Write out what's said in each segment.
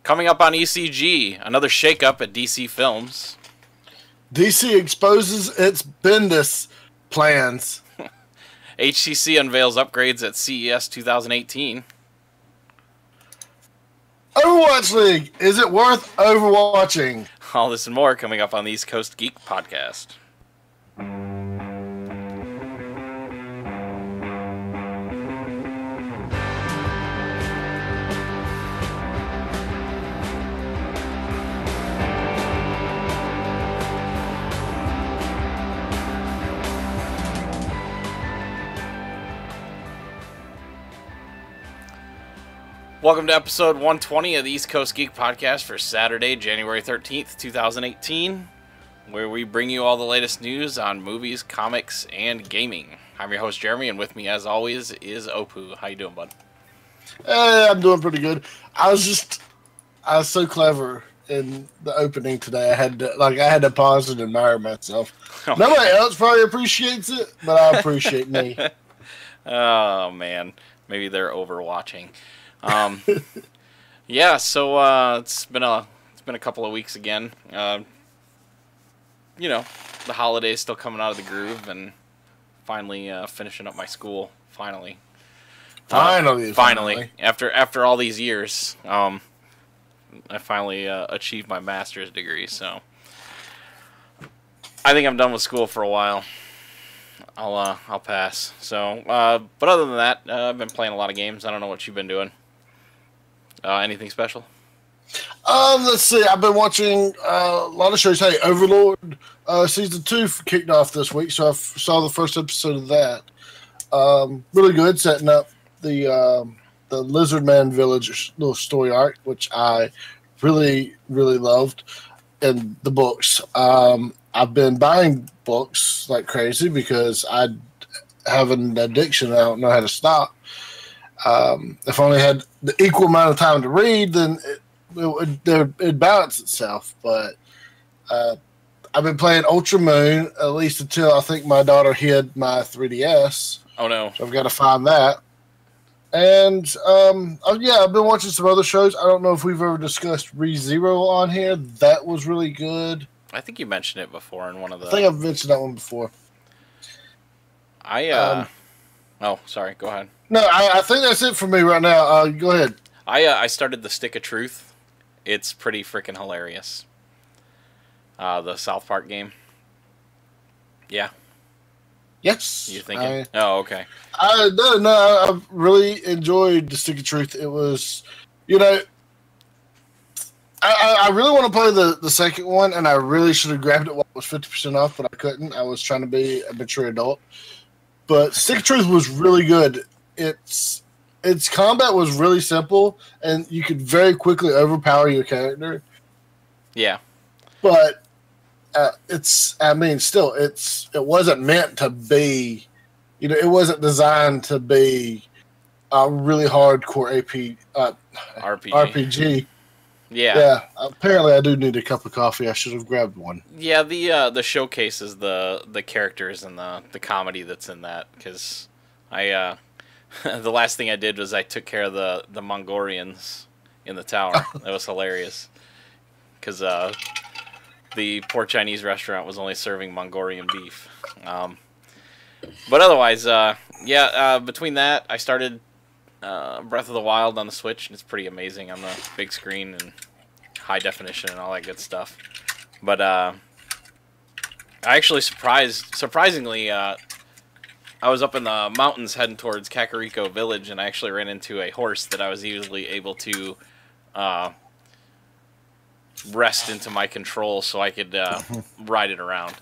Coming up on ECG, another shakeup at DC Films. DC exposes its Bendis plans. HTC unveils upgrades at CES 2018. Overwatch League, is it worth overwatching? All this and more coming up on the East Coast Geek podcast. Welcome to episode 120 of the East Coast Geek podcast for Saturday, January 13th, 2018, where we bring you all the latest news on movies, comics, and gaming. I'm your host, Jeremy, and with me, as always, is Opu. How you doing, bud? Hey, I'm doing pretty good. I was so clever in the opening today. I had to pause and admire myself. Okay. Nobody else probably appreciates it, but I appreciate me. Oh, man. Maybe they're overwatching. Yeah, so it's been a couple of weeks again. The holidays still coming out of the groove, and finally finishing up my school. Finally, after all these years, I finally achieved my master's degree. So I think I'm done with school for a while. I'll pass. So, but other than that, I've been playing a lot of games. I don't know what you've been doing. Anything special? Let's see. I've been watching a lot of shows. Hey, Overlord season 2 kicked off this week, so I saw the first episode of that. Really good, setting up the Lizard Man Village little story arc, which I really, really loved in the books. I've been buying books like crazy because I have an addiction I don't know how to stop. If I only had the equal amount of time to read, then it'd balance itself. But I've been playing Ultra Moon at least until I think my daughter hid my 3DS. Oh no! So I've got to find that. And I've been watching some other shows. I don't know if we've ever discussed ReZero on here. That was really good. I think you mentioned it before in one of the. I think I've mentioned that one before. Oh, sorry. Go ahead. No, I think that's it for me right now. Go ahead. I started the Stick of Truth. It's pretty freaking hilarious. The South Park game. Yeah. Yes. You thinking? Oh, okay. I really enjoyed the Stick of Truth. It was, I really want to play the second one, and I really should have grabbed it while it was 50% off, but I couldn't. I was trying to be a mature adult. But Stick of Truth was really good. Its combat was really simple, and you could very quickly overpower your character. Yeah. But it wasn't meant to be, it wasn't designed to be a really hardcore RPG. Yeah. Apparently, I do need a cup of coffee. I should have grabbed one. Yeah, the showcase is the characters and the comedy that's in that, because I the last thing I did was I took care of the Mongolians in the tower. That was hilarious, because the poor Chinese restaurant was only serving Mongolian beef. But otherwise, between that, I started Breath of the Wild on the Switch, and it's pretty amazing on the big screen and high definition and all that good stuff. But I actually surprisingly, I was up in the mountains heading towards Kakariko Village, and I actually ran into a horse that I was easily able to wrest into my control so I could ride it around.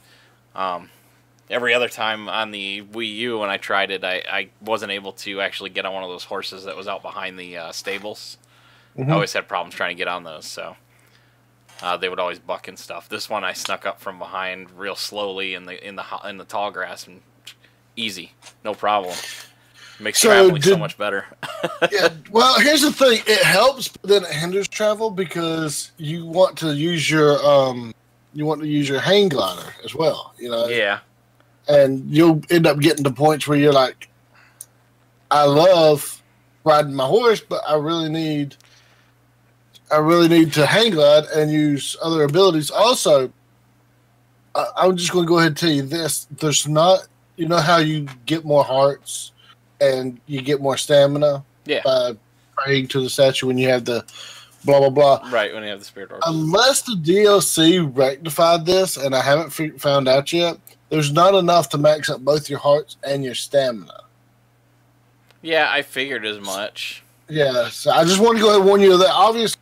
Every other time on the Wii U when I tried it, I wasn't able to actually get on one of those horses that was out behind the stables. Mm-hmm. I always had problems trying to get on those, so they would always buck and stuff. This one I snuck up from behind real slowly in the tall grass, and easy, no problem. Makes traveling so much better. Yeah, well, here's the thing: it helps, but then it hinders travel because you want to use your hang glider as well. Yeah. And you'll end up getting to points where you're like, I love riding my horse, but I really need I really need to hang glide and use other abilities. Also, I'm just going to go ahead and tell you this. There's not, you know how you get more hearts and you get more stamina by praying to the statue when you have the blah, blah, blah. Right, when you have the spirit orb. Unless the DLC rectified this, and I haven't found out yet, there's not enough to max up both your hearts and your stamina. Yeah, I figured as much. Yeah, so I just want to go ahead and warn you that obvious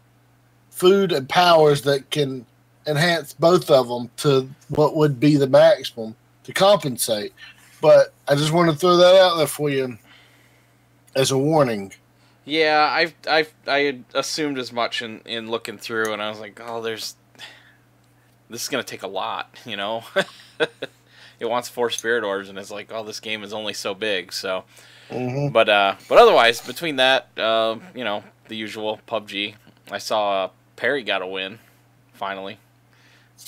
food and powers that can enhance both of them to what would be the maximum to compensate. But I just want to throw that out there for you as a warning. Yeah, I had assumed as much in looking through, and I was like, oh, this is going to take a lot, you know? It wants 4 spirit orbs, and it's like, oh, this game is only so big, so... Mm-hmm. But otherwise, between that, you know, the usual PUBG, I saw Perry got a win, finally,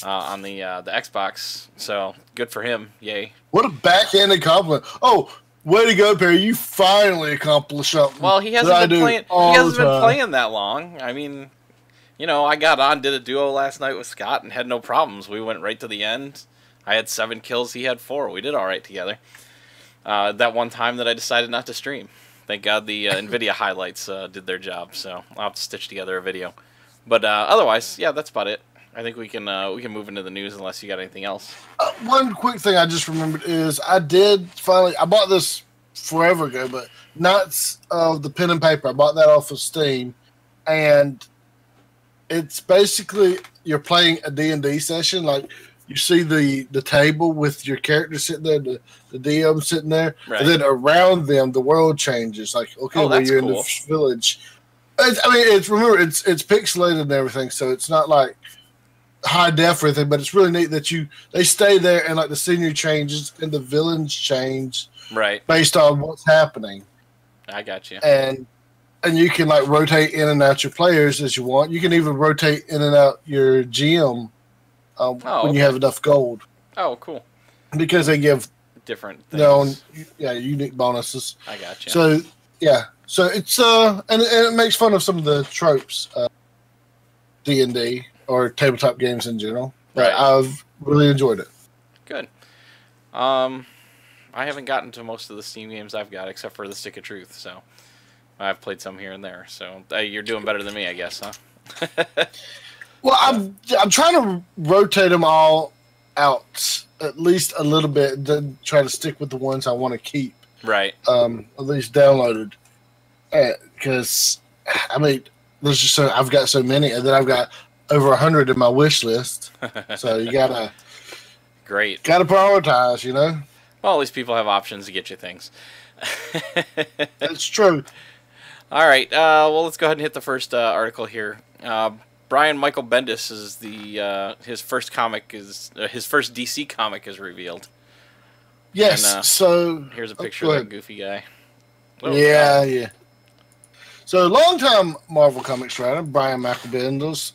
on the Xbox. So good for him, yay! What a backhanded compliment! Oh, way to go, Perry! You finally accomplished something. Well, he hasn't been playing. He hasn't been playing that long. I mean, you know, I got on, did a duo last night with Scott, and had no problems. We went right to the end. I had 7 kills. He had 4. We did all right together. That one time that I decided not to stream. Thank God the NVIDIA highlights did their job, so I'll have to stitch together a video. But otherwise, yeah, that's about it. I think we can move into the news unless you got anything else. One quick thing I just remembered is I bought this forever ago, but not of the pen and paper. I bought that off of Steam, and it's basically you're playing a D&D session, like you see the table with your character sitting there, the DM sitting there, right. And then around them the world changes. Like, okay, well, you're cool. In the village. It's pixelated and everything, so it's not like high def or anything. But it's really neat that they stay there and like the scenery changes and the villains change, right, based on what's happening. I got you. And you can like rotate in and out your players as you want. You can even rotate in and out your GM. When you have enough gold. Oh, cool. Because they give different things. Unique bonuses. I got you. So, yeah. So it's, and it makes fun of some of the tropes, D&D, or tabletop games in general. But right. I've really enjoyed it. Good. I haven't gotten to most of the Steam games I've got, except for the Stick of Truth, so I've played some here and there. So you're doing better than me, I guess, huh? Well, I'm trying to rotate them all out at least a little bit, and then try to stick with the ones I want to keep. Right. At least downloaded, because I mean, there's just I've got so many, and then I've got over 100 in my wish list. So you gotta prioritize, you know. Well, at least people have options to get you things. That's true. All right. Well, let's go ahead and hit the first article here. Brian Michael Bendis is his first DC comic is revealed. Yes. And, so here's a picture of that goofy guy. Oh, yeah. So longtime Marvel Comics writer Brian Michael Bendis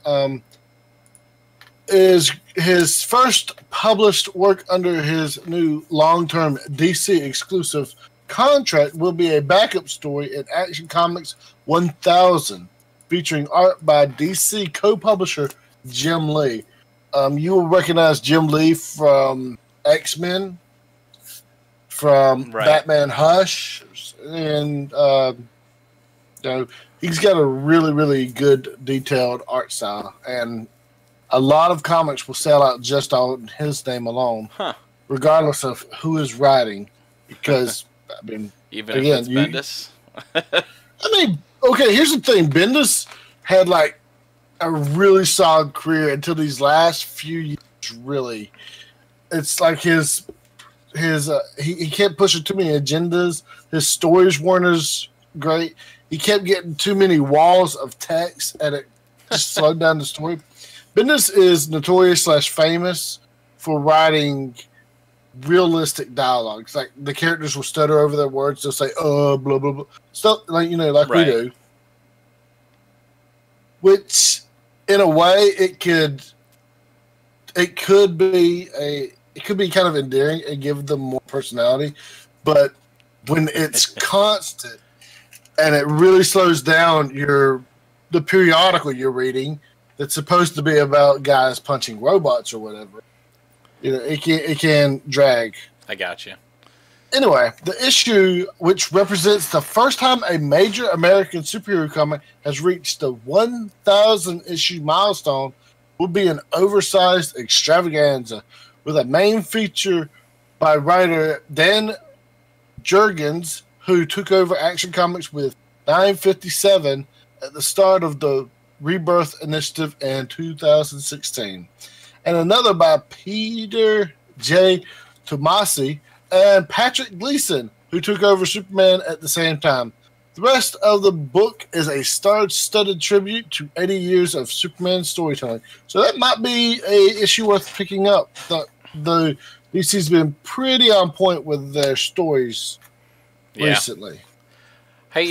is his first published work under his new long-term DC exclusive contract will be a backup story in Action Comics 1000. Featuring art by DC co-publisher Jim Lee. You will recognize Jim Lee from X-Men, from Batman Hush, and he's got a really, really good detailed art style. And a lot of comics will sell out just on his name alone, regardless of who is writing. Because, I mean, even if it's Bendis? I mean, okay, here's the thing. Bendis had like a really solid career until these last few years. Really, it's like he kept pushing too many agendas. His stories weren't as great. He kept getting too many walls of text, and it just slowed down the story. Bendis is notorious / famous for writing realistic dialogue. It's like the characters will stutter over their words. They'll say, blah, blah, blah. Stuff like, we do. Which, in a way, it could be kind of endearing and give them more personality. But when it's constant and it really slows down your the periodical you're reading that's supposed to be about guys punching robots or whatever. It can drag. I got you. Anyway, the issue, which represents the first time a major American superhero comic has reached the 1,000 issue milestone, will be an oversized extravaganza with a main feature by writer Dan Jurgens, who took over Action Comics with 957 at the start of the Rebirth Initiative in 2016, and another by Peter J. Tomasi and Patrick Gleason, who took over Superman at the same time. The rest of the book is a star-studded tribute to 80 years of Superman storytelling. So that might be a issue worth picking up. The DC's been pretty on point with their stories recently. Hey,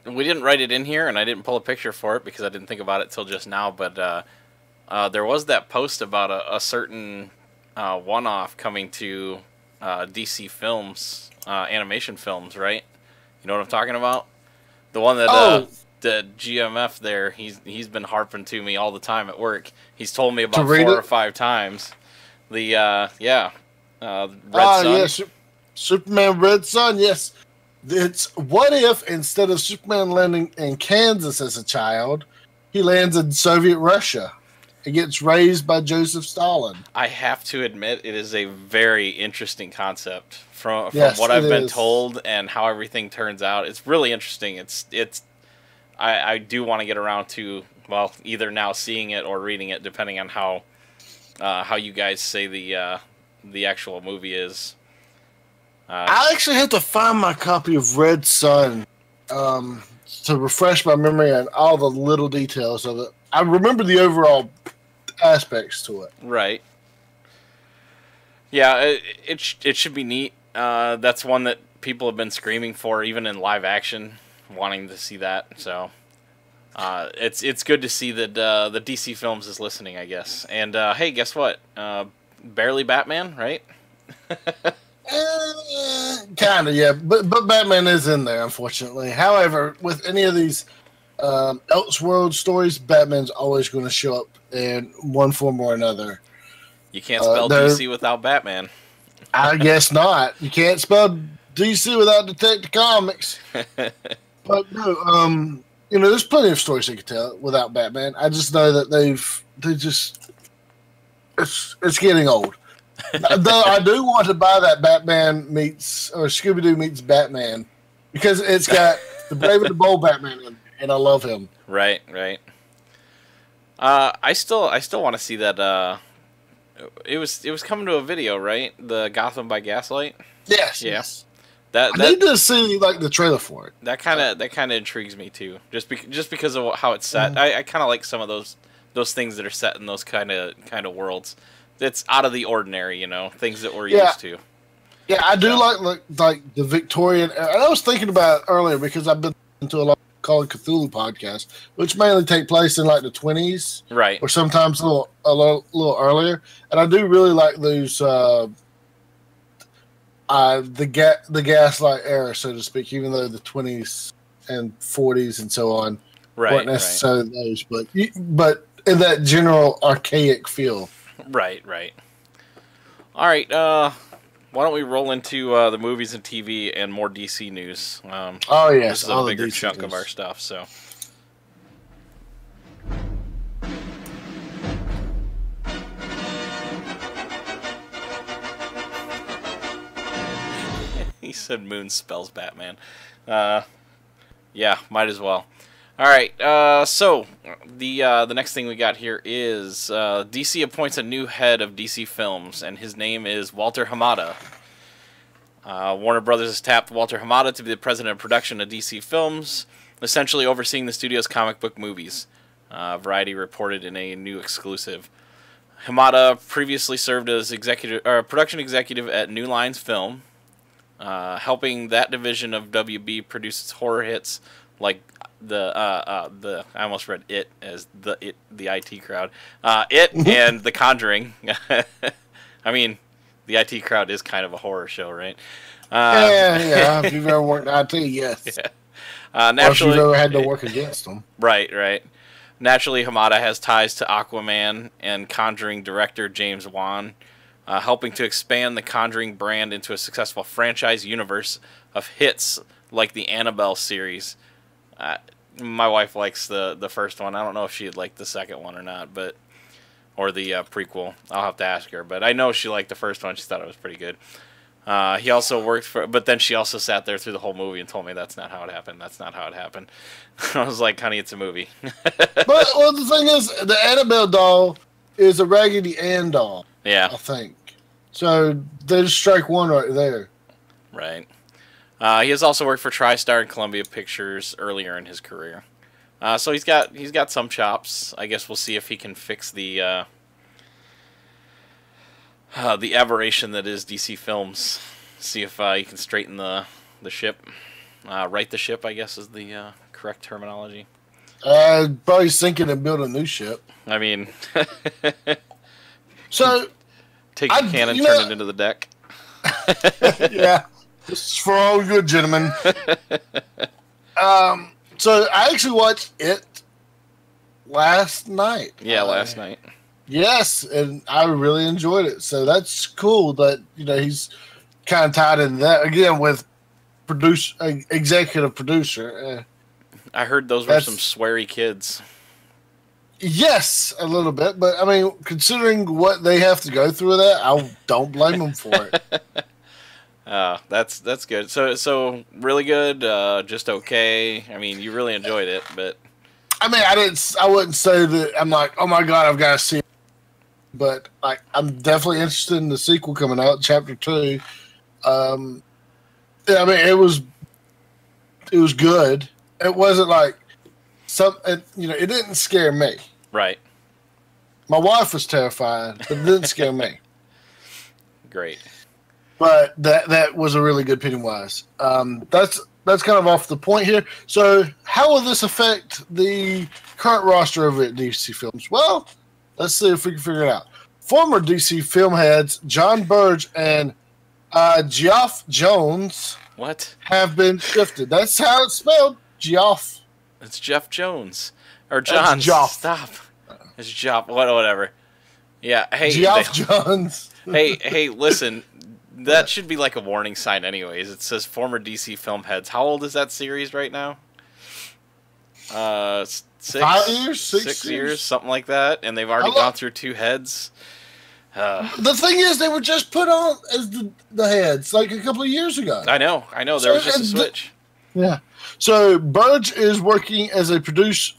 we didn't write it in here, and I didn't pull a picture for it because I didn't think about it till just now, but there was that post about a certain one-off coming to DC Films, animation films, right? You know what I'm talking about? The one that the GMF there, he's been harping to me all the time at work. He's told me about 4 or 5 times. The Red Sun. Yes, Superman Red Sun. Yes, it's what if instead of Superman landing in Kansas as a child, he lands in Soviet Russia. It gets raised by Joseph Stalin. I have to admit, it is a very interesting concept from what I've been told and how everything turns out. It's really interesting. I do want to get around to, well, either now seeing it or reading it, depending on how you guys say the actual movie is. I actually have to find my copy of Red Sun to refresh my memory on all the little details of it. I remember the overall aspects to it. Right. Yeah, it should be neat. That's one that people have been screaming for, even in live action, wanting to see that. So it's good to see that the DC Films is listening, I guess. And hey, guess what? Barely Batman, right? Kind of, yeah. But Batman is in there, unfortunately. However, with any of these Elseworld stories, Batman's always going to show up in one form or another. You can't spell DC without Batman. I guess not. You can't spell DC without Detective Comics. But no, there's plenty of stories you could tell without Batman. I just know that it's getting old. Though I do want to buy that Batman Scooby-Doo meets Batman, because it's got the Brave and the Bold Batman in it, and I love him. Right. I still want to see that. It was coming to a video, right? The Gotham by Gaslight. Yes. Yeah. Yes. I need to see the trailer for it. That kind of intrigues me too. Just because of how it's set. I kind of like some of those things that are set in those kind of worlds. It's out of the ordinary, things that we're used to. Yeah, I do like the Victorian. And I was thinking about it earlier because I've been into a lot of Call of Cthulhu podcasts, which mainly take place in the 20s, right, or sometimes a little earlier. And I do really like those the Gaslight era, so to speak. Even though the 20s and 40s and so on weren't necessarily those, but in that general archaic feel. Right. All right. Why don't we roll into the movies and TV and more DC news? Oh yes, this is a bigger chunk of our stuff. So. He said Moon spells Batman. Yeah, might as well. All right, so the next thing we got here is DC appoints a new head of DC Films, and his name is Walter Hamada. Warner Brothers has tapped Walter Hamada to be the president of production of DC Films, essentially overseeing the studio's comic book movies. Variety reported in a new exclusive. Hamada previously served as production executive at New Lines Film, helping that division of WB produce its horror hits like I almost read it as the IT crowd. It and The Conjuring. I mean, the IT crowd is kind of a horror show, right? Yeah. If you've ever worked IT, yes. Or if Naturally, you've ever had to work against them. right. Naturally, Hamada has ties to Aquaman and Conjuring director James Wan, helping to expand the Conjuring brand into a successful franchise universe of hits like the Annabelle series. My wife likes the first one. I don't know if she'd like the second one or not, or the prequel. I'll have to ask her. But I know she liked the first one. She thought it was pretty good. He also worked for, but then she also sat there through the whole movie and told me that's not how it happened. That's not how it happened. I was like, honey, it's a movie. But well, the thing is, the Annabelle doll is a Raggedy Ann doll. Yeah, I think. So there's strike one right there. right. He has also worked for TriStar and Columbia Pictures earlier in his career. So he's got some chops. I guess we'll see if he can fix the aberration that is DC Films. See if he can straighten the ship, right the ship, I guess is the correct terminology. Probably sinking and build a new ship. I mean, so take a can and turn it into the deck. Yeah, this is for all good, gentlemen. So I actually watched it last night. Yeah, last night. Yes, and I really enjoyed it. So that's cool that he's kind of tied in that again with executive producer. I heard those were some sweary kids. Yes, a little bit, but I mean, considering what they have to go through with that, I don't blame them for it. That's good. So really good. Just okay. I mean, you really enjoyed it, but I mean, I wouldn't say that I'm like, oh my god, I've got to see it. But like, I'm definitely interested in the sequel coming out, Chapter 2. Yeah, I mean, it was good. It wasn't like it didn't scare me. right. My wife was terrified, but it didn't scare me. Great. But that was a really good Pennywise. That's kind of off the point here. So how will this affect the current roster over at DC Films? Well, let's see if we can figure it out. Former DC film heads John Burge and Geoff Jones have been shifted. That's how it's spelled. Geoff. It's Jeff Jones. Or John. Stop. It's Geoff. Whatever. Yeah. Hey. Geoff Jones. hey, listen. That should be like a warning sign anyways. It says former DC film heads. How old is that series right now? 6 years? 6 years? Something like that. And they've already gone through 2 heads. The thing is, they were just put on as the heads like a couple of years ago. I know. There was just a switch. Yeah. So Burge is working as a production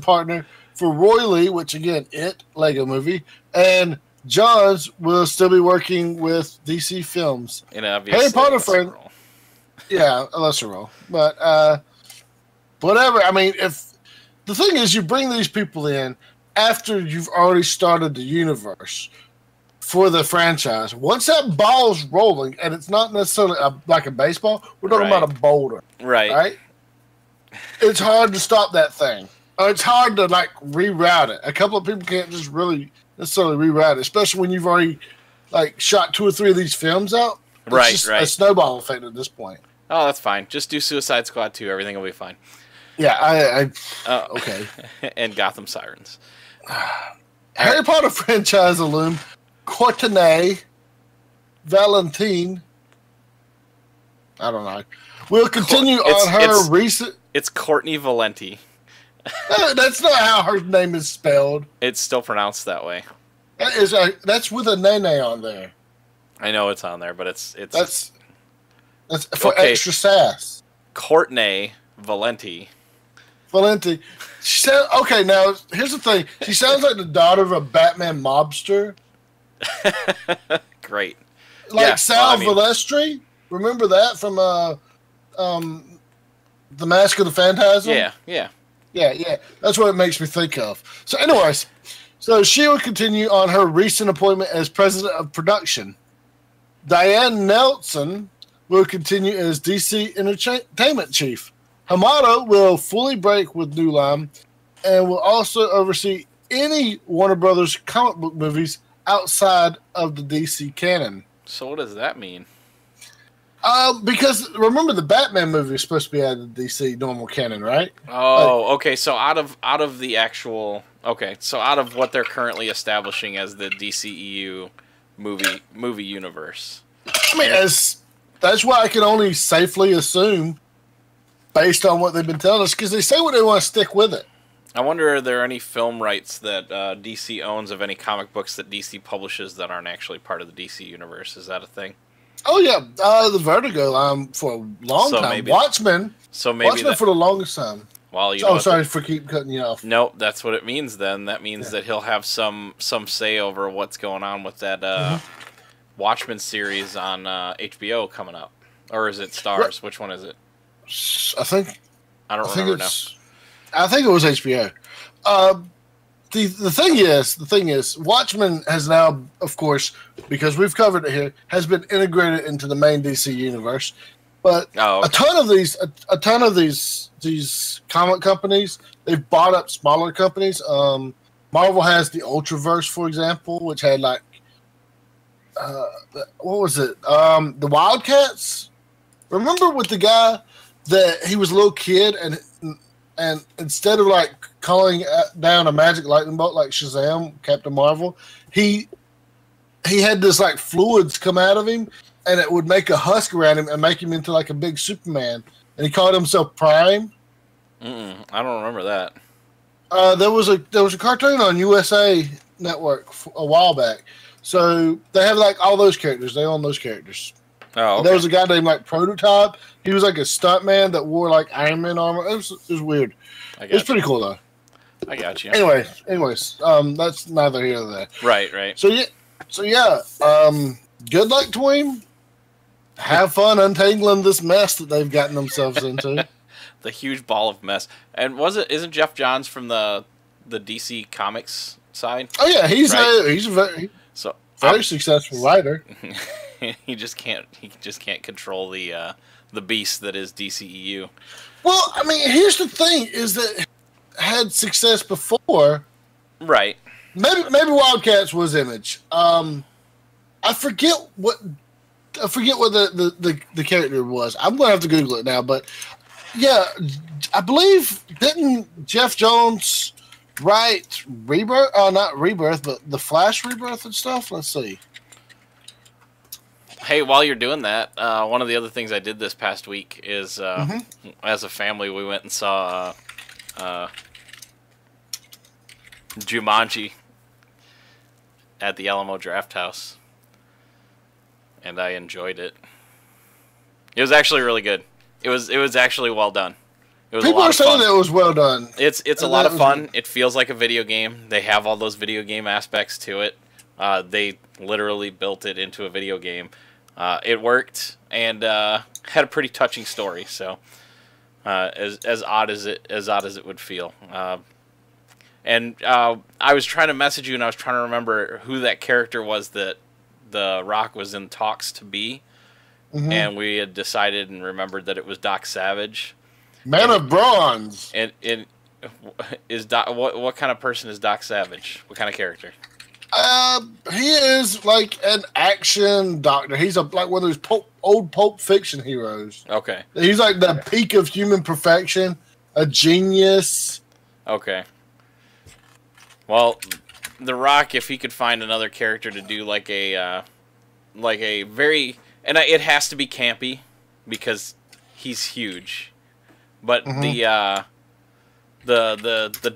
partner for Roy Lee, which again, Lego Movie, and Johns will still be working with DC Films. In a Harry Potter friend. Yeah, a lesser role, but whatever. I mean, if the thing is, you bring these people in after you've already started the universe for the franchise. Once that ball's rolling, and it's not necessarily like a baseball, we're talking about a boulder. Right. It's hard to stop that thing. It's hard to like reroute it. A couple of people can't just really necessarily reroute it, especially when you've already like shot 2 or 3 of these films out. It's just a snowball effect at this point. Oh, that's fine. Just do Suicide Squad 2. Everything will be fine. Yeah, okay. And Gotham Sirens. Harry Potter franchise alum Courtney Valentine, I don't know, will continue on her recent... It's Courtney Valenti. That's not how her name is spelled. It's still pronounced that way. That's with a nene on there. I know it's on there, but it's that's for extra sass. Courtney Valenti. She okay, now here's the thing. She sounds like the daughter of a Batman mobster. Great. Like Sal Valestri. Remember that from The Mask of the Phantasm? Yeah. That's what it makes me think of. So anyways, she will continue on her recent appointment as president of production. Diane Nelson will continue as DC Entertainment chief. Hamada will fully break with New Line and will also oversee any Warner Brothers comic book movies outside of the DC canon. So what does that mean? Because remember the Batman movie is supposed to be out of the DC normal canon, right? Oh, okay. So out of the actual out of what they're currently establishing as the DCEU movie universe. I mean, that's why I can only safely assume, based on what they've been telling us, because they say what they want to stick with it. I wonder, are there any film rights that DC owns of any comic books that DC publishes that aren't actually part of the DC universe? Is that a thing? Oh yeah, the Vertigo for a long time. Maybe, Watchmen. So maybe Watchmen for the longest time. Well, you know. Sorry for keep cutting you off. Nope, that's what it means. Then that means that he'll have some say over what's going on with that Watchmen series on HBO coming up, or is it Stars? Which one is it? I think. I don't remember now. I think it was HBO. The thing is, Watchmen has now, of course, because we've covered it here, has been integrated into the main DC universe. But a ton of these comic companies, they've bought up smaller companies. Marvel has the Ultraverse, for example, which had like what was it? The Wildcats. Remember with the guy that he was a little kid and instead of like calling down a magic lightning bolt like Shazam, Captain Marvel, he had this like fluids come out of him, and it would make a husk around him and make him into like a big Superman. And he called himself Prime. I don't remember that. There was a cartoon on USA Network a while back. So they have like all those characters. They own those characters. Oh, okay. There was a guy named like Prototype. He was like a stuntman that wore like Iron Man armor. It was weird. It was pretty cool though. I got you. Anyways, that's neither here nor there. Right. So yeah. Good luck to him. Have fun untangling this mess that they've gotten themselves into. The huge ball of mess. And isn't Jeff Johns from the DC Comics side? Oh yeah, he's a very successful writer. He just can't control the beast that is DCEU. Well, I mean, here's the thing: is that had success before, right? Maybe Wildcats was Image. I forget what the character was. I'm gonna have to Google it now, but yeah, I believe didn't Jeff Jones write Rebirth? Not Rebirth, but the Flash Rebirth and stuff. Let's see. Hey, while you're doing that, one of the other things I did this past week is, as a family, we went and saw Jumanji at the Alamo Draft House, and I enjoyed it. It was actually really good. It was actually well done. People are saying that it was well done. It's a lot of fun. It feels like a video game. They have all those video game aspects to it. They literally built it into a video game. It worked and had a pretty touching story. So as odd as it would feel. And I was trying to message you, and I was trying to remember who that character was that The Rock was in talks to be. Mm-hmm. And we had decided and remembered that it was Doc Savage. Man of Bronze. And is what kind of person is Doc Savage? What kind of character? He is like an action doctor. He's like one of those old Pulp Fiction heroes. Okay. He's like the peak of human perfection, a genius. Okay. Well, The Rock, if he could find another character to do like a very, and it has to be campy because he's huge, but the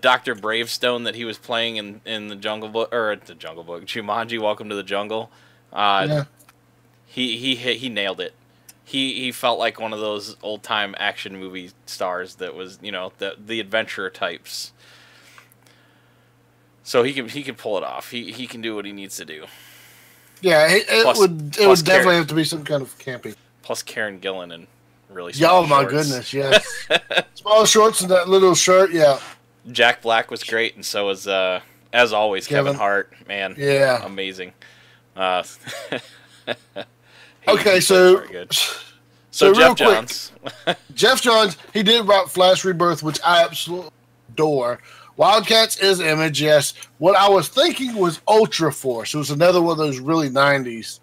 Dr. Bravestone that he was playing in the Jungle Book, or the Jungle Book, Jumanji, Welcome to the Jungle, he nailed it. He felt like one of those old time action movie stars that was, the adventurer types. So he can pull it off. He can do what he needs to do. Yeah, it would definitely have to be some kind of camping. Plus Karen Gillan and really small shorts. My goodness, yes. Small shorts and that little shirt, yeah. Jack Black was great, and so was, as always, Kevin Hart. Man, yeah, amazing. Okay, so Jeff Johns. Jeff Johns, he did write Flash Rebirth, which I absolutely adore. Wildcats is Image, yes. What I was thinking was Ultra Force. It was another one of those really 90s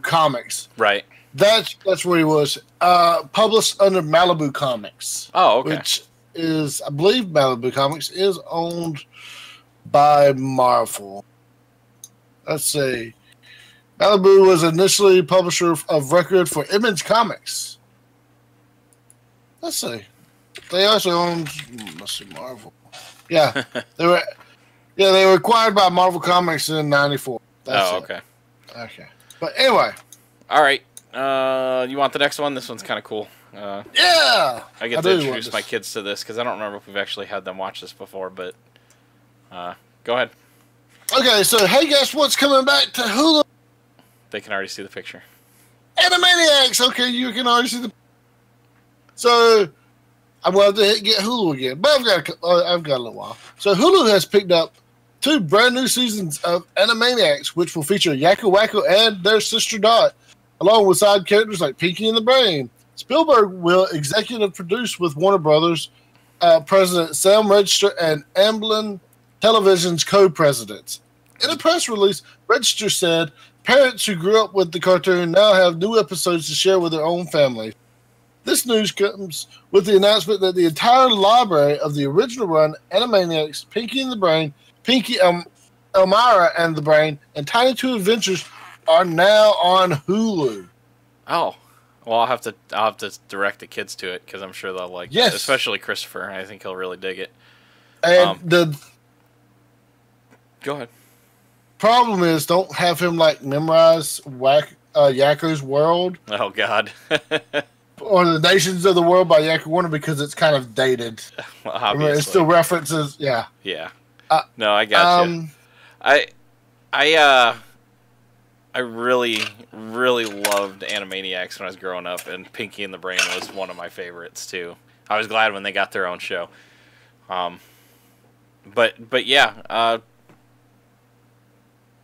comics. Right. That's where he was. Published under Malibu Comics. Oh, okay. Which is, I believe, Malibu Comics is owned by Marvel. Let's see. Malibu was initially publisher of record for Image Comics. Let's see. They also owned. Let's see, Marvel. Yeah, they were acquired by Marvel Comics in '94. Oh, okay. Okay, but anyway. All right. You want the next one? This one's kind of cool. Yeah, I get to introduce my kids to this because I don't remember if we've actually had them watch this before. But go ahead. Okay, so hey, guess what's coming back to Hulu? They can already see the picture. Animaniacs. Okay, you can already see the. So I'm going to have to get Hulu again, but I've got a little while. So Hulu has picked up 2 brand new seasons of Animaniacs, which will feature Yakko Wacko and their sister Dot, along with side characters like Pinky and the Brain. Spielberg will executive produce with Warner Brothers President Sam Register and Amblin Television's co-presidents. In a press release, Register said, parents who grew up with the cartoon now have new episodes to share with their own families. This news comes with the announcement that the entire library of the original run, Animaniacs, Pinky and the Brain, Pinky, Elmira and the Brain, and Tiny Toon Adventures are now on Hulu. Oh, well, I'll have to direct the kids to it because I'm sure they'll like it, especially Christopher. I think he'll really dig it. And go ahead. Problem is, don't have him memorize Yakko's World. Oh God. Or the Nations of the World by Yakko Warner because it's kind of dated. Well, obviously. It still references, yeah. Yeah. No, I got you. I really, really loved Animaniacs when I was growing up, and Pinky and the Brain was one of my favorites too. I was glad when they got their own show. But yeah,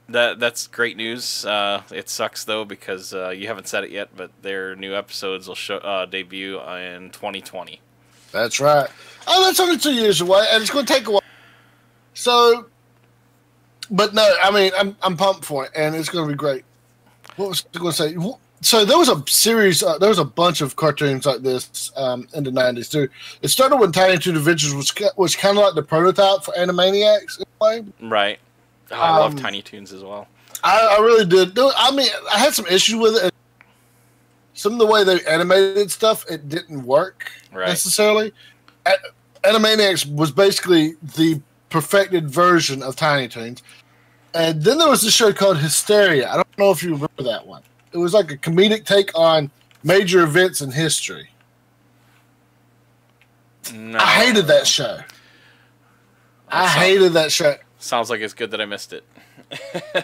that's great news. It sucks though because you haven't said it yet, but their new episodes will debut in 2020. That's right. Oh, that's only 2 years away, and it's going to take a while. So, but no, I mean, I'm pumped for it, and it's going to be great. What was I going to say? So there was a series, there was a bunch of cartoons like this in the 90s too. It started when Tiny Toon Adventures was kind of like the prototype for Animaniacs in a way. Right. Oh, I love Tiny Toons as well. I really did. I mean, I had some issues with it. Some of the way they animated stuff, it didn't work necessarily. Animaniacs was basically the perfected version of Tiny Toons. And then there was this show called Hysteria. I don't know if you remember that one. It was like a comedic take on major events in history. No. I hated that show. I hated that show. Sounds like it's good that I missed it.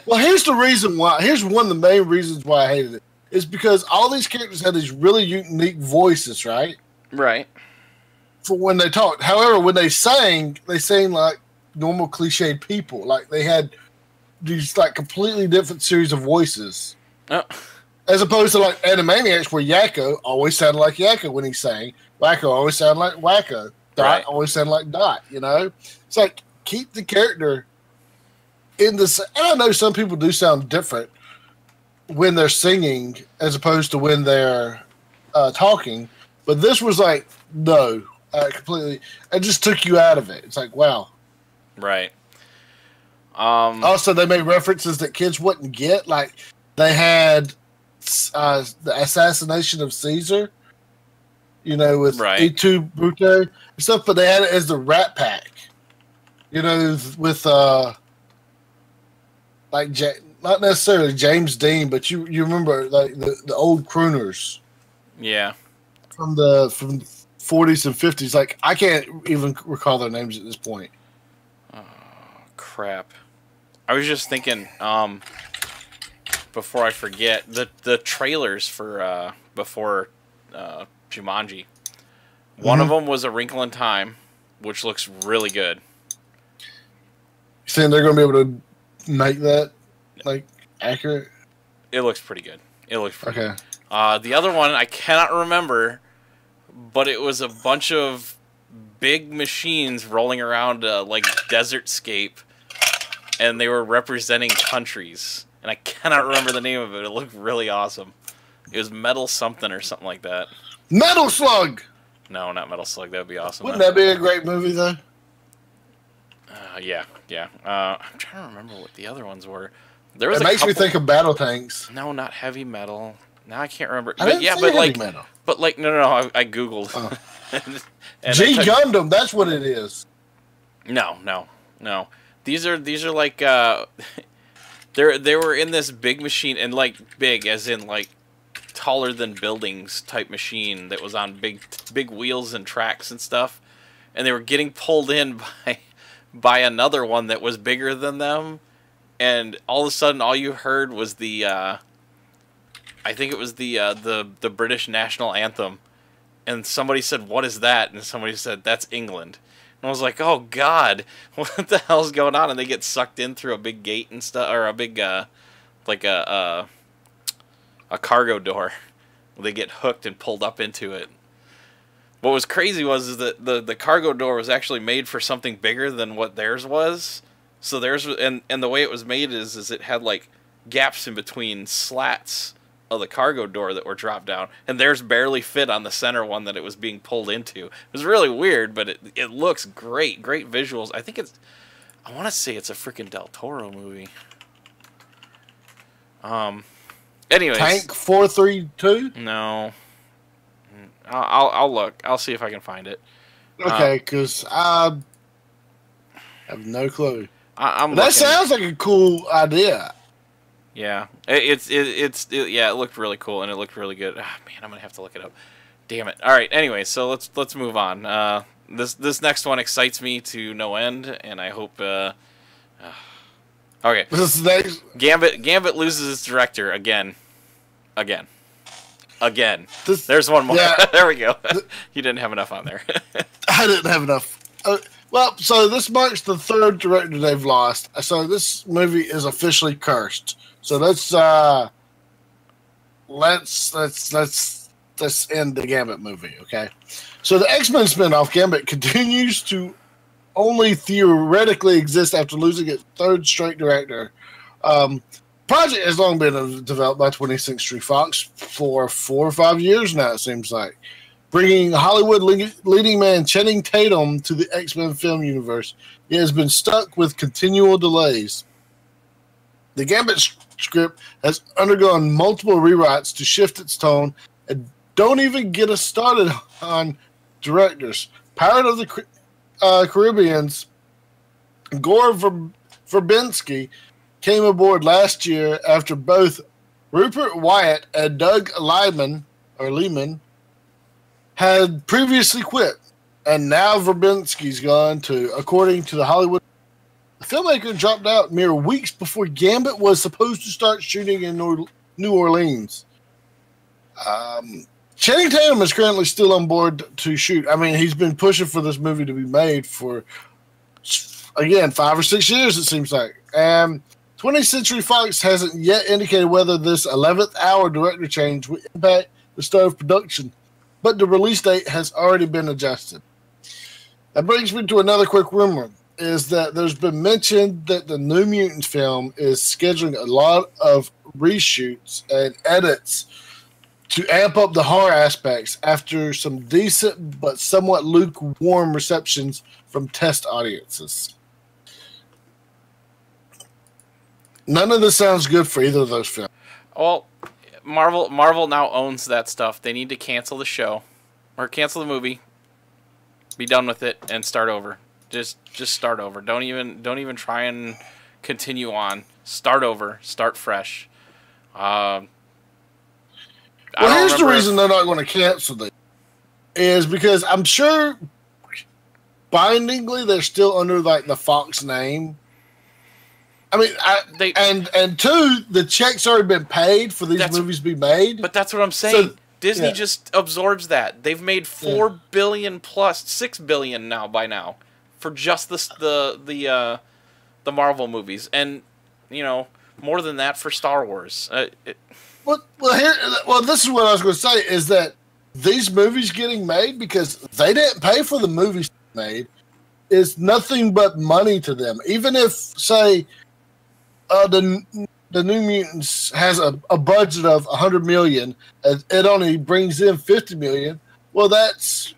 Well, here's the reason why. Here's one of the main reasons why I hated it. Is because all these characters had these really unique voices, right? Right. For when they talked. However, when they sang like normal cliched people. Like they had these completely different series of voices. Oh. As opposed to Animaniacs where Yakko always sounded like Yakko when he sang. Wacko always sounded like Wacko. Dot always sounded like Dot, It's like, keep the character in this. And I know some people do sound different when they're singing as opposed to when they're talking. But this was no, completely. It just took you out of it. It's like, wow. Right. Also, they made references that kids wouldn't get. Like, they had the assassination of Caesar, with E2 Brute and stuff, but they had it as the Rat Pack, with not necessarily James Dean, but you remember the old crooners, from the 40s and 50s. Like, I can't even recall their names at this point. Oh crap! I was just thinking, before I forget, the trailers for before Jumanji. One of them was A Wrinkle in Time, which looks really good. You think they're going to be able to make that accurate? It looks pretty good. It looks pretty good. The other one I cannot remember, but it was a bunch of big machines rolling around desert scape, and they were representing countries. and I cannot remember the name of it. It looked really awesome. It was Metal something or something like that. Metal Slug. No, not Metal Slug. That would be awesome. Wouldn't that be a great movie though? Yeah. I'm trying to remember what the other ones were. There was it makes me think of Battle Tanks. No, not Heavy Metal. Now I can't remember. I didn't say heavy metal. But like, no. I googled. Oh. and G Gundam. That's what it is. No. These are like they were in this big machine, and like big as in like taller than buildings type machine that was on big wheels and tracks and stuff, and they were getting pulled in by another one that was bigger than them, and all of a sudden all you heard was the I think it was the British national anthem, and somebody said, "What is that?" And somebody said, "That's England." And I was like, "Oh God, what the hell's going on?" And they get sucked in through a big gate and stuff, or a big like a cargo door. They get hooked and pulled up into it. What was crazy is that the cargo door was actually made for something bigger than what theirs was. So theirs, and the way it was made is it had like gaps in between slats of the cargo door that were dropped down, and theirs barely fit on the center one that it was being pulled into. It was really weird, but it looks great visuals. I want to say it's a freaking Del Toro movie. Anyways, Tank 432. No, I'll look. I'll see if I can find it. Okay, because I have no clue. I'm that looking. sounds like a cool idea. Yeah, it looked really cool and it looked really good. Ah, man, I'm gonna have to look it up. Damn it. All right. Anyway, so let's move on. This next one excites me to no end, and I hope. Okay. This next Gambit loses its director again. There's one more. Yeah. There we go. You didn't have enough on there. I didn't have enough. Well, so this marks the third director they've lost. So this movie is officially cursed. So let's end the Gambit movie, okay? So the X-Men spinoff Gambit continues to only theoretically exist after losing its third straight director. Project has long been developed by 20th Century Fox for 4 or 5 years now, it seems like, bringing Hollywood leading man Channing Tatum to the X-Men film universe. It has been stuck with continual delays. The Gambit script has undergone multiple rewrites to shift its tone, and don't even get us started on directors. Pirate of the Caribbean's Gore Verbinski came aboard last year after both Rupert Wyatt and Doug Liman had previously quit, and now Verbinski's gone too, according to the Hollywood. The filmmaker dropped out mere weeks before Gambit was supposed to start shooting in New Orleans. Channing Tatum is currently still on board to shoot. I mean, he's been pushing for this movie to be made for, again, 5 or 6 years, it seems like. 20th Century Fox hasn't yet indicated whether this 11th hour director change will impact the start of production, but the release date has already been adjusted. That brings me to another quick rumor, is that there's been mention that the New Mutants film is scheduling a lot of reshoots and edits to amp up the horror aspects after some decent but somewhat lukewarm receptions from test audiences. None of this sounds good for either of those films. Well, Marvel now owns that stuff. They need to cancel the show or cancel the movie. Be done with it and start over. Just start over. Don't even try and continue on. Start over. Start fresh. Well, here's the reason they're not going to cancel it. Is because I'm sure bindingly they're still under like the Fox name. I mean, and two, the check's already been paid for these movies to be made. But that's what I'm saying. So, Disney just absorbs that. They've made $4 billion plus $6 billion by now for just the Marvel movies, and more than that for Star Wars. Well, this is what I was going to say, is that these movies getting made, because they didn't pay for the movies made, is nothing but money to them. Even if, say, the the New Mutants has a budget of 100 million, and it only brings in 50 million. Well, that's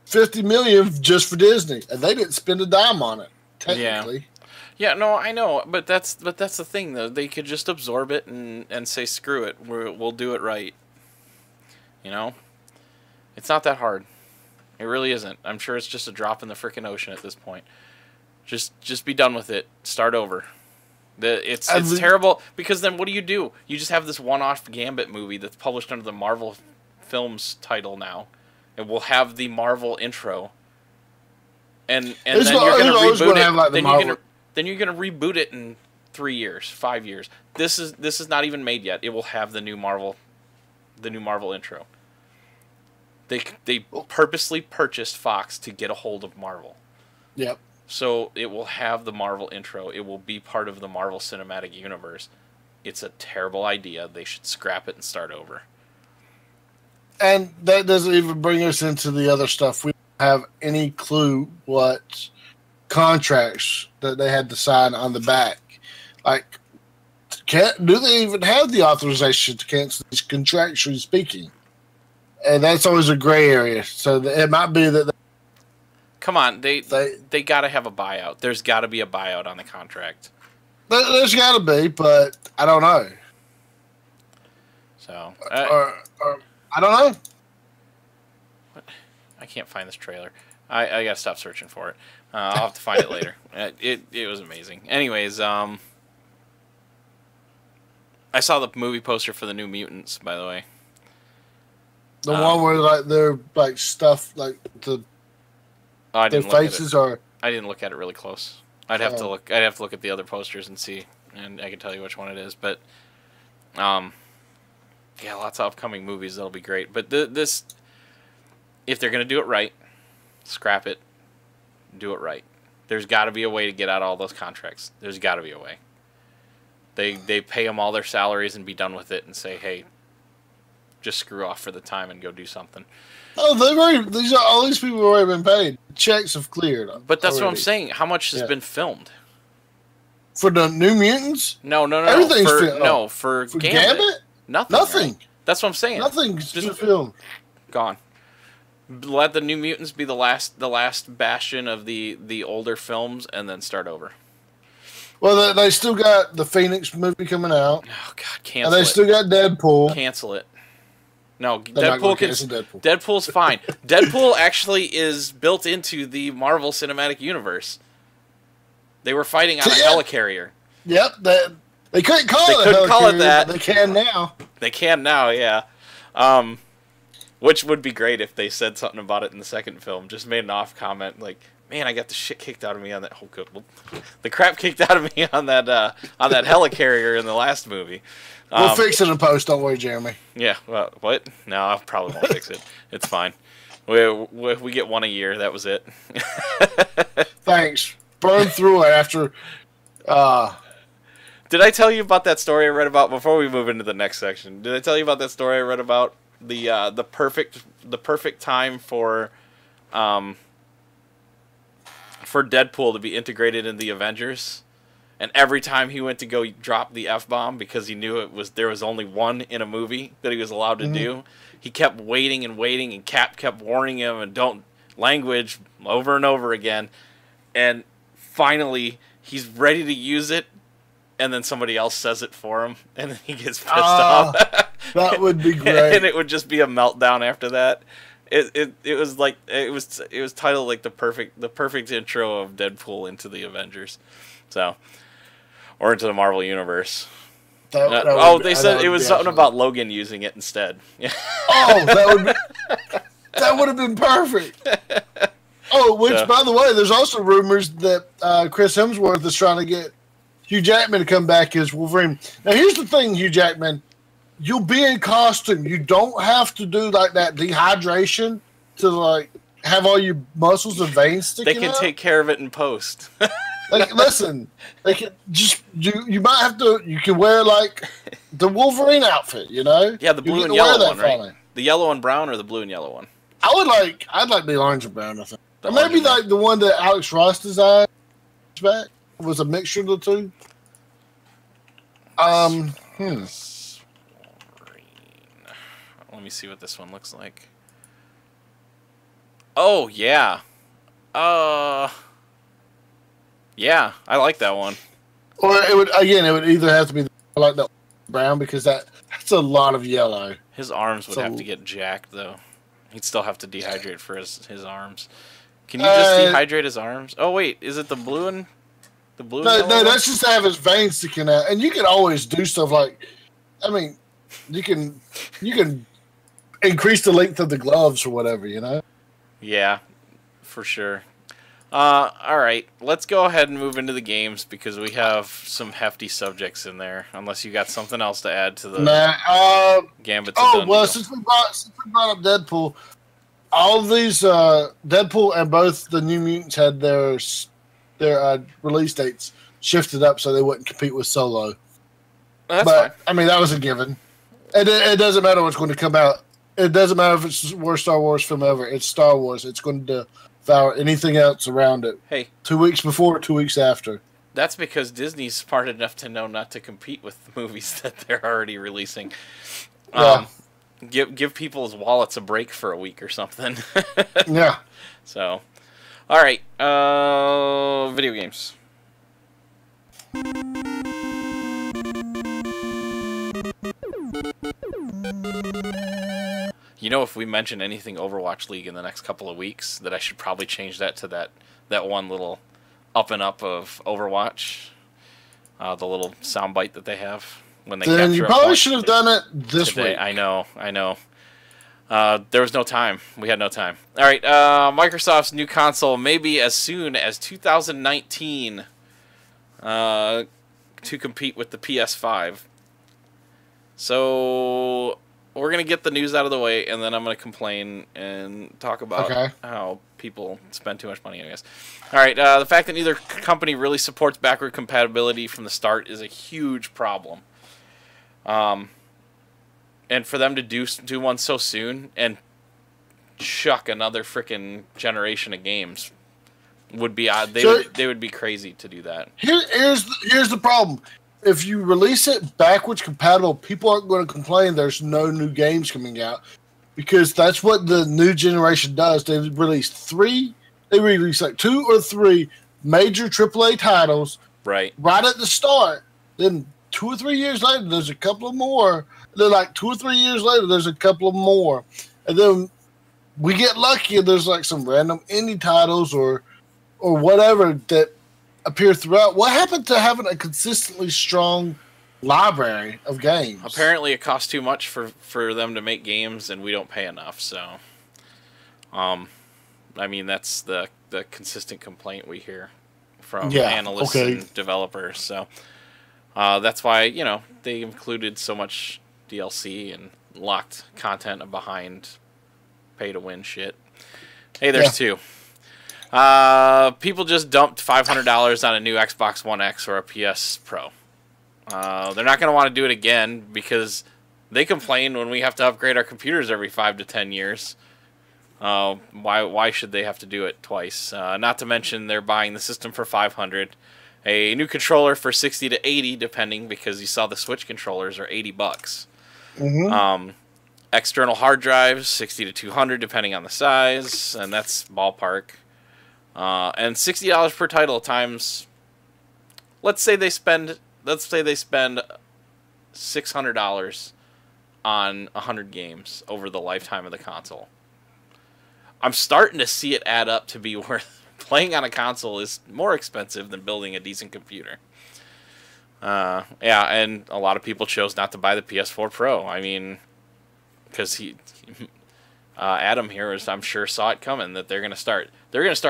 50 million just for Disney, and they didn't spend a dime on it. Technically, yeah, no, I know, but that's the thing though. They could just absorb it and say screw it, we'll do it right. You know, it's not that hard. It really isn't. I'm sure it's just a drop in the frickin' ocean at this point. Just be done with it. Start over. It's terrible because then what do? You just have this one-off Gambit movie that's published under the Marvel Films title now. It will have the Marvel intro, and then you're going to reboot it. Then you're going to reboot it in 3 years, 5 years. This is not even made yet. It will have the new Marvel intro. They purposely purchased Fox to get a hold of Marvel. Yep. So it will have the Marvel intro. It will be part of the Marvel Cinematic Universe. It's a terrible idea. They should scrap it and start over. And that doesn't even bring us into the other stuff. We don't have any clue what contracts that they had to sign on the back. Like, do they even have the authorization to cancel these contractually speaking? And that's always a gray area. So it might be that. Come on, they got to have a buyout. There's got to be a buyout on the contract. There's got to be, but I don't know. So, or I don't know. What? I can't find this trailer. I gotta stop searching for it. I'll have to find it later. It was amazing. Anyways, I saw the movie poster for the New Mutants, by the way. The one where like they're like stuff like their faces are. I didn't look at it really close. I'd have to look at the other posters and see, and I can tell you which one it is. But, yeah, lots of upcoming movies that'll be great. But this, if they're gonna do it right, scrap it, do it right. There's got to be a way to get out all those contracts. There's got to be a way. They pay them all their salaries and be done with it and say, hey, just screw off for the time and go do something. Oh, all these people have already been paid. Checks have cleared. But that's what I'm saying. How much has been filmed? For the New Mutants? No. Everything's filmed. No, for Gambit? Nothing. Right? That's what I'm saying. Nothing's just filmed. Gone. Let the New Mutants be the last bastion of the older films, and then start over. Well, they still got the Phoenix movie coming out. Oh God, cancel it. And they still got Deadpool. Cancel it. No, Deadpool's fine. Deadpool actually is built into the Marvel Cinematic Universe. They were fighting on a helicarrier. Yep, they couldn't call it that. They can now. They can now, yeah. Which would be great if they said something about it in the second film. Just made an off comment like, "Man, I got the shit kicked out of me on that." Oh, good. Well, the crap kicked out of me on that helicarrier in the last movie. We'll fix it in post. Don't worry, Jeremy. Yeah. Well, what? No, I probably won't fix it. It's fine. We get one a year. That was it. Thanks. Burn through it after. Did I tell you about that story I read about before we move into the next section? Did I tell you about that story I read about the perfect time for Deadpool to be integrated in the Avengers? And every time he went to go drop the F-bomb because he knew there was only one in a movie that he was allowed to do, he kept waiting, and Cap kept warning him and don't language over and over again. And finally, he's ready to use it, and then somebody else says it for him, and then he gets pissed off. That would be great. And it would just be a meltdown after that. It was titled like the perfect intro of Deadpool into the Avengers. So, or into the Marvel Universe. They said it was something about Logan using it instead. Oh, that would have been perfect. Oh, by the way, there's also rumors that Chris Hemsworth is trying to get Hugh Jackman to come back as Wolverine. Now, here's the thing, Hugh Jackman. You'll be in costume. You don't have to do like that dehydration to like have all your muscles and veins sticking out. They can take care of it in post. Like, listen, they can just you might have to. You can wear like the Wolverine outfit, you know? Yeah, the blue and yellow one, right? The yellow and brown, or the blue and yellow one? I'd like the orange and brown. I think, or maybe like the one that Alex Ross designed back. It was a mixture of the two. Hmm. Let me see what this one looks like. Oh, yeah. Yeah, I like that one. Or it would either have to be like the brown because that's a lot of yellow. His arms would have to get jacked, though. He'd still have to dehydrate for his arms. Can you just dehydrate his arms? Oh, wait. Is it the blue and... No, that's just to have his veins sticking out. And you can always do stuff like... I mean, you can increase the length of the gloves or whatever, you know? Yeah, for sure. All right, let's go ahead and move into the games because we have some hefty subjects in there. Unless you got something else to add to the Gambit's a done deal. Since we brought up Deadpool, all of these Deadpool and both the New Mutants had their release dates shifted up so they wouldn't compete with Solo. That's fine. I mean, that was a given. It doesn't matter what's going to come out. It doesn't matter if it's the worst Star Wars film ever. It's Star Wars. It's going to devour anything else around it. Hey. 2 weeks before, 2 weeks after. That's because Disney's smart enough to know not to compete with the movies that they're already releasing. Yeah. Give people's wallets a break for a week or something. Yeah. So, all right. Video games. You know, if we mention anything Overwatch League in the next couple of weeks, that I should probably change that to that one little up and up of Overwatch, the little soundbite that they have when they. Then you probably should have done it this week. I know. There was no time. We had no time. All right, Microsoft's new console may be as soon as 2019 to compete with the PS5. So we're going to get the news out of the way, and then I'm going to complain and talk about how people spend too much money, I guess. All right, the fact that neither company really supports backward compatibility from the start is a huge problem. And for them to do one so soon and chuck another freaking generation of games would be odd. They would be crazy to do that. Here's the problem. If you release it backwards compatible, people aren't going to complain there's no new games coming out because that's what the new generation does. They release like 2 or 3 major AAA titles right at the start. Then 2 or 3 years later, there's a couple of more. Then like 2 or 3 years later, there's a couple of more. And then we get lucky and there's like some random indie titles or whatever that appear throughout. What happened to having a consistently strong library of games? Apparently it costs too much for them to make games and we don't pay enough. So, I mean, that's the consistent complaint we hear from analysts and developers. So that's why, they included so much DLC and locked content behind pay-to-win shit. Hey, there's 2. People just dumped $500 on a new Xbox One X or a PS Pro. They're not going to want to do it again because they complain when we have to upgrade our computers every 5 to 10 years. Why should they have to do it twice? Not to mention they're buying the system for $500, a new controller for $60 to $80 depending, because you saw the Switch controllers are $80. Mm-hmm. External hard drives $60 to $200 depending on the size, and that's ballpark. And $60 per title times, let's say they spend $600 on 100 games over the lifetime of the console. I'm starting to see it add up to be worth playing on a console is more expensive than building a decent computer. And a lot of people chose not to buy the PS4 Pro. I mean, because Adam here I'm sure saw it coming that they're gonna start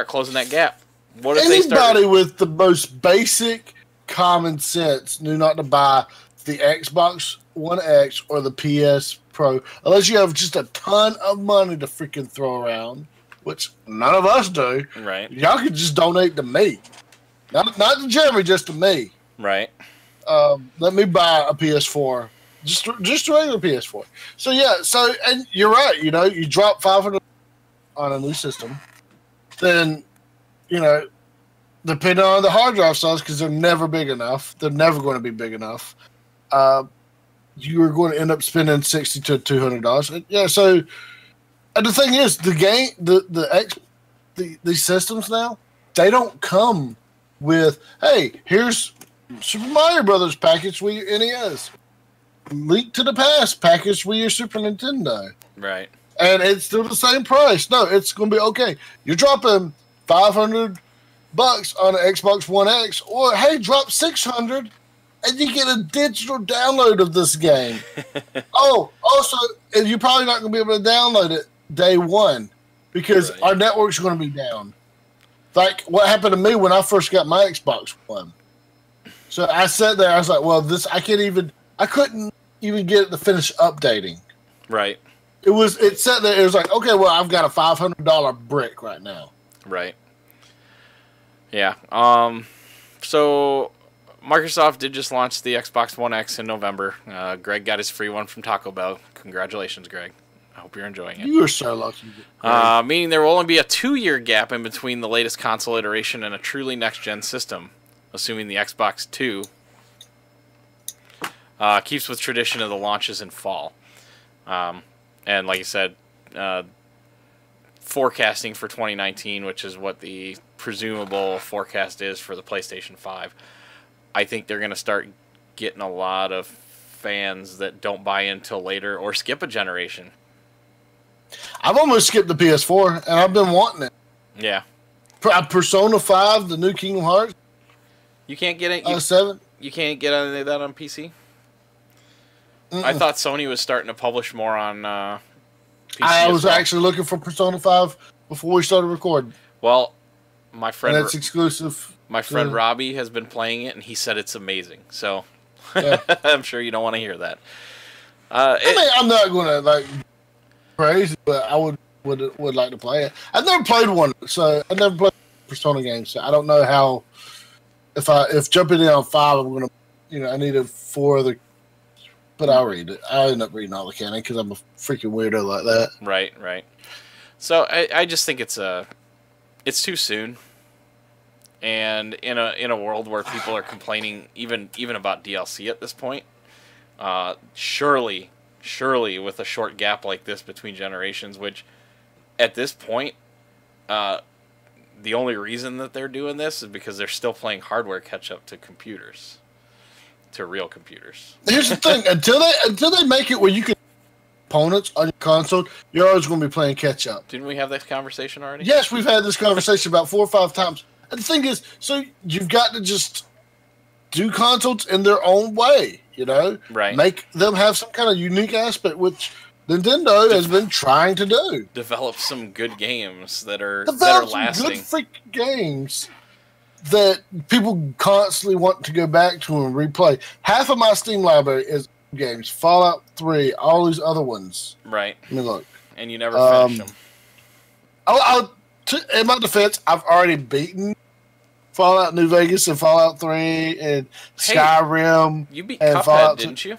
closing that gap. What if anybody with the most basic common sense knew not to buy the Xbox One X or the PS Pro unless you have just a ton of money to freaking throw around, which none of us do. Right. Y'all could just donate to me, not to Jeremy, just to me. Right. Let me buy a PS4. Just a regular PS4. So and you're right. You drop $500 on a new system, then depending on the hard drive size, because they're never big enough. They're never going to be big enough. you are going to end up spending $60 to $200. Yeah, so and the thing is, the game, these systems now, they don't come with, hey, here's Super Mario Brothers package with your NES, Link to the Past package with your Super Nintendo, Right. and it's still the same price. No, it's going to be okay. You're dropping $500 on an Xbox One X, or hey, drop $600. And you get a digital download of this game. Oh, also, you're probably not going to be able to download it day one because our network's going to be down. Like what happened to me when I first got my Xbox One. So I sat there, I was like, well, I couldn't even get it to finish updating. Right. It sat there, it was like, okay, well, I've got a $500 brick right now. Right. Yeah. So Microsoft did just launch the Xbox One X in November. Greg got his free one from Taco Bell. Congratulations, Greg. I hope you're enjoying it. You are so lucky. Meaning there will only be a 2-year gap in between the latest console iteration and a truly next-gen system, assuming the Xbox 2 keeps with tradition of the launches in fall. And like I said, forecasting for 2019, which is what the presumable forecast is for the PlayStation 5, I think they're going to start getting a lot of fans that don't buy in till later or skip a generation. I've almost skipped the PS4, and I've been wanting it. Yeah. Persona 5, the new Kingdom Hearts. You can't get it. 7. You can't get any of that on PC? I thought Sony was starting to publish more on PC. I was actually looking for Persona 5 before we started recording. Well, my friend... And that's exclusive. My friend Robbie has been playing it, and he said it's amazing. So I'm sure you don't want to hear that. I mean, I'm not going to like crazy, but I would like to play it. I've never played one, so I never played Persona games. So I don't know how. If jumping in on 5, I'm going to, I need 4 other. But I'll read it. I end up reading all the canon because I'm a freaking weirdo like that. Right. So I just think it's too soon. And in a world where people are complaining even about DLC at this point, surely with a short gap like this between generations, which at this point, the only reason that they're doing this is because they're still playing hardware catch up to computers, to real computers. Here's the thing: until they make it where you can opponents on your console, you're always going to be playing catch up. Didn't we have this conversation already? Yes, we've had this conversation about 4 or 5 times. And the thing is, so you've got to just do consoles in their own way, Right. Make them have some kind of unique aspect, which Nintendo has been trying to do. Develop some good games that are Some lasting. good freaking games that people constantly want to go back to and replay. Half of my Steam library is games. Fallout 3, all these other ones. Right. I mean, look. And you never finish them. In my defense, I've already beaten Fallout New Vegas and Fallout 3 and Skyrim. You beat and Cuphead, Fallout didn't you?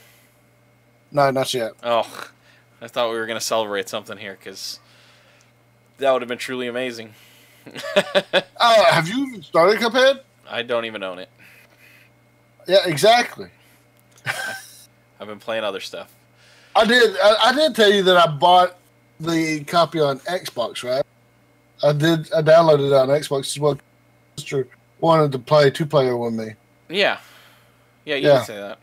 No, not yet. Oh, I thought we were going to celebrate something here because that would have been truly amazing. Have you even started Cuphead? I don't even own it. Yeah, exactly. I've been playing other stuff. I did tell you that I bought the copy on Xbox, right? I downloaded it on Xbox as well. Sister wanted to play 2-player with me. Yeah, you did say that.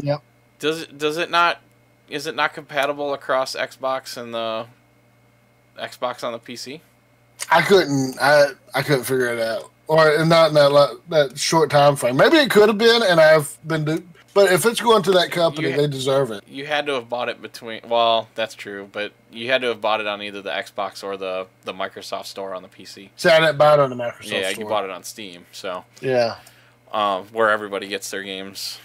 Yep. Does it not? Is it not compatible across Xbox and the Xbox on the PC? I couldn't figure it out, or not in that short time frame. Maybe it could have been, and I've been. But if it's going to that company, they deserve it. You had to have bought it between. Well, that's true, but you had to have bought it on either the Xbox or the Microsoft Store on the PC. See, I didn't buy it on the Microsoft Store. Yeah, you bought it on Steam, so yeah, where everybody gets their games.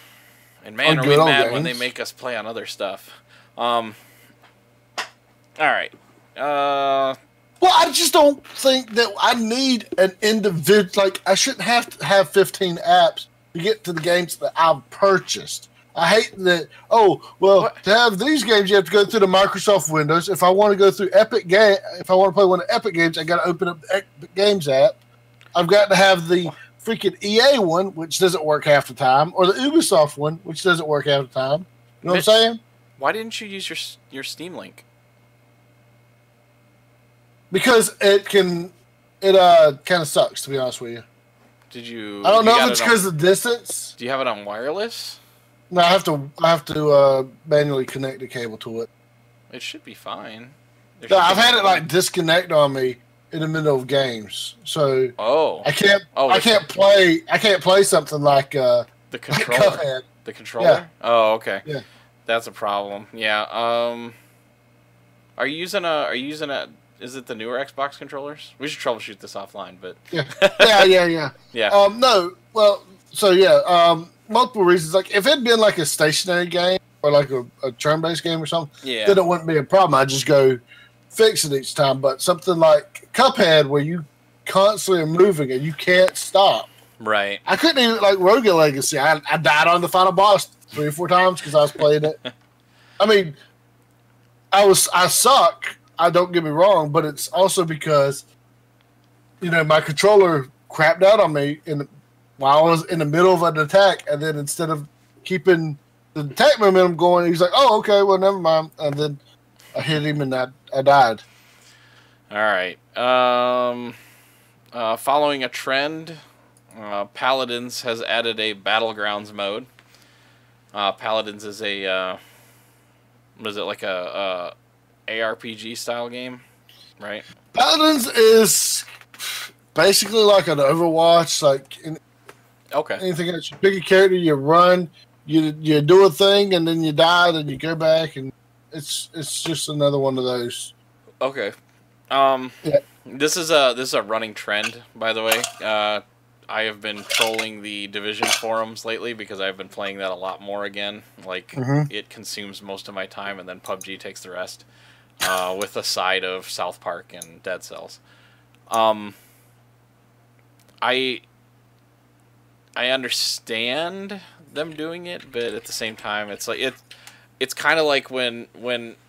And man, are we mad when they make us play on other stuff. All right. Well, I just don't think that I need an individual. Like, I shouldn't have to have 15 apps to get to the games that I've purchased. I hate that. To have these games, you have to go through the Microsoft Windows. If I want to go through if I want to play one of the Epic games, I got to open up the Epic Games app. I've got to have the freaking EA one, which doesn't work half the time, or the Ubisoft one, which doesn't work half the time. You know what I'm saying? Why didn't you use your Steam link? Because it kind of sucks, to be honest with you. Did you? I don't know if it's because of the distance. Do you have it on wireless? No, I have to manually connect the cable to it. It should be fine. No, I've had it like disconnect on me in the middle of games, so I can't play something like the controller. Cuphead. The controller. Yeah. Oh, okay. Yeah, that's a problem. Yeah. Are you using a? Is it the newer Xbox controllers? We should troubleshoot this offline, but yeah. yeah. No. Well, so yeah. Multiple reasons. Like if it'd been like a stationary game or like a turn-based game or something, then it wouldn't be a problem. I just go fix it each time. But something like Cuphead, where you constantly are moving and you can't stop. Right. I couldn't even like Rogue Legacy. I died on the final boss 3 or 4 times because I was playing it. I mean, I suck. Don't get me wrong, but it's also because my controller crapped out on me while I was in the middle of an attack, and then instead of keeping the attack momentum going, he's like, "Oh, okay, well, never mind," and then I hit him and I died. All right. Following a trend, Paladins has added a Battlegrounds mode. Paladins is a what is it, like a ARPG style game, right? Paladins is basically like an Overwatch, anything else. You pick a character, you run, you do a thing, and then you die, and you go back, and it's just another one of those. Okay. Yeah. This is a running trend, by the way. I have been trolling the Division forums lately because I've been playing that a lot more again. It consumes most of my time, and then PUBG takes the rest, with a side of South Park and Dead Cells. I understand them doing it, but at the same time, it's like it's kind of like when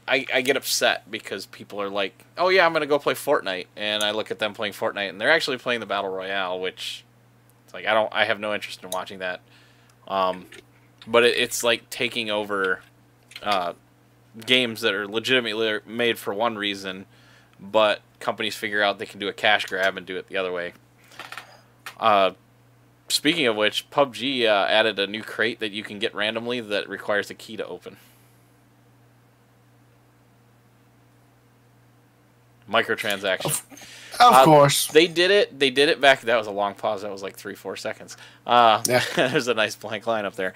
I get upset because people are like, "Oh yeah, I'm gonna go play Fortnite," and I look at them playing Fortnite, and they're actually playing the Battle Royale, which it's like I have no interest in watching that. But it's like taking over games that are legitimately made for one reason, but companies figure out they can do a cash grab and do it the other way. Speaking of which, PUBG added a new crate that you can get randomly that requires a key to open. Microtransaction. Of course. They did it back. That was a long pause. That was like 3-4 seconds. There's a nice blank line up there.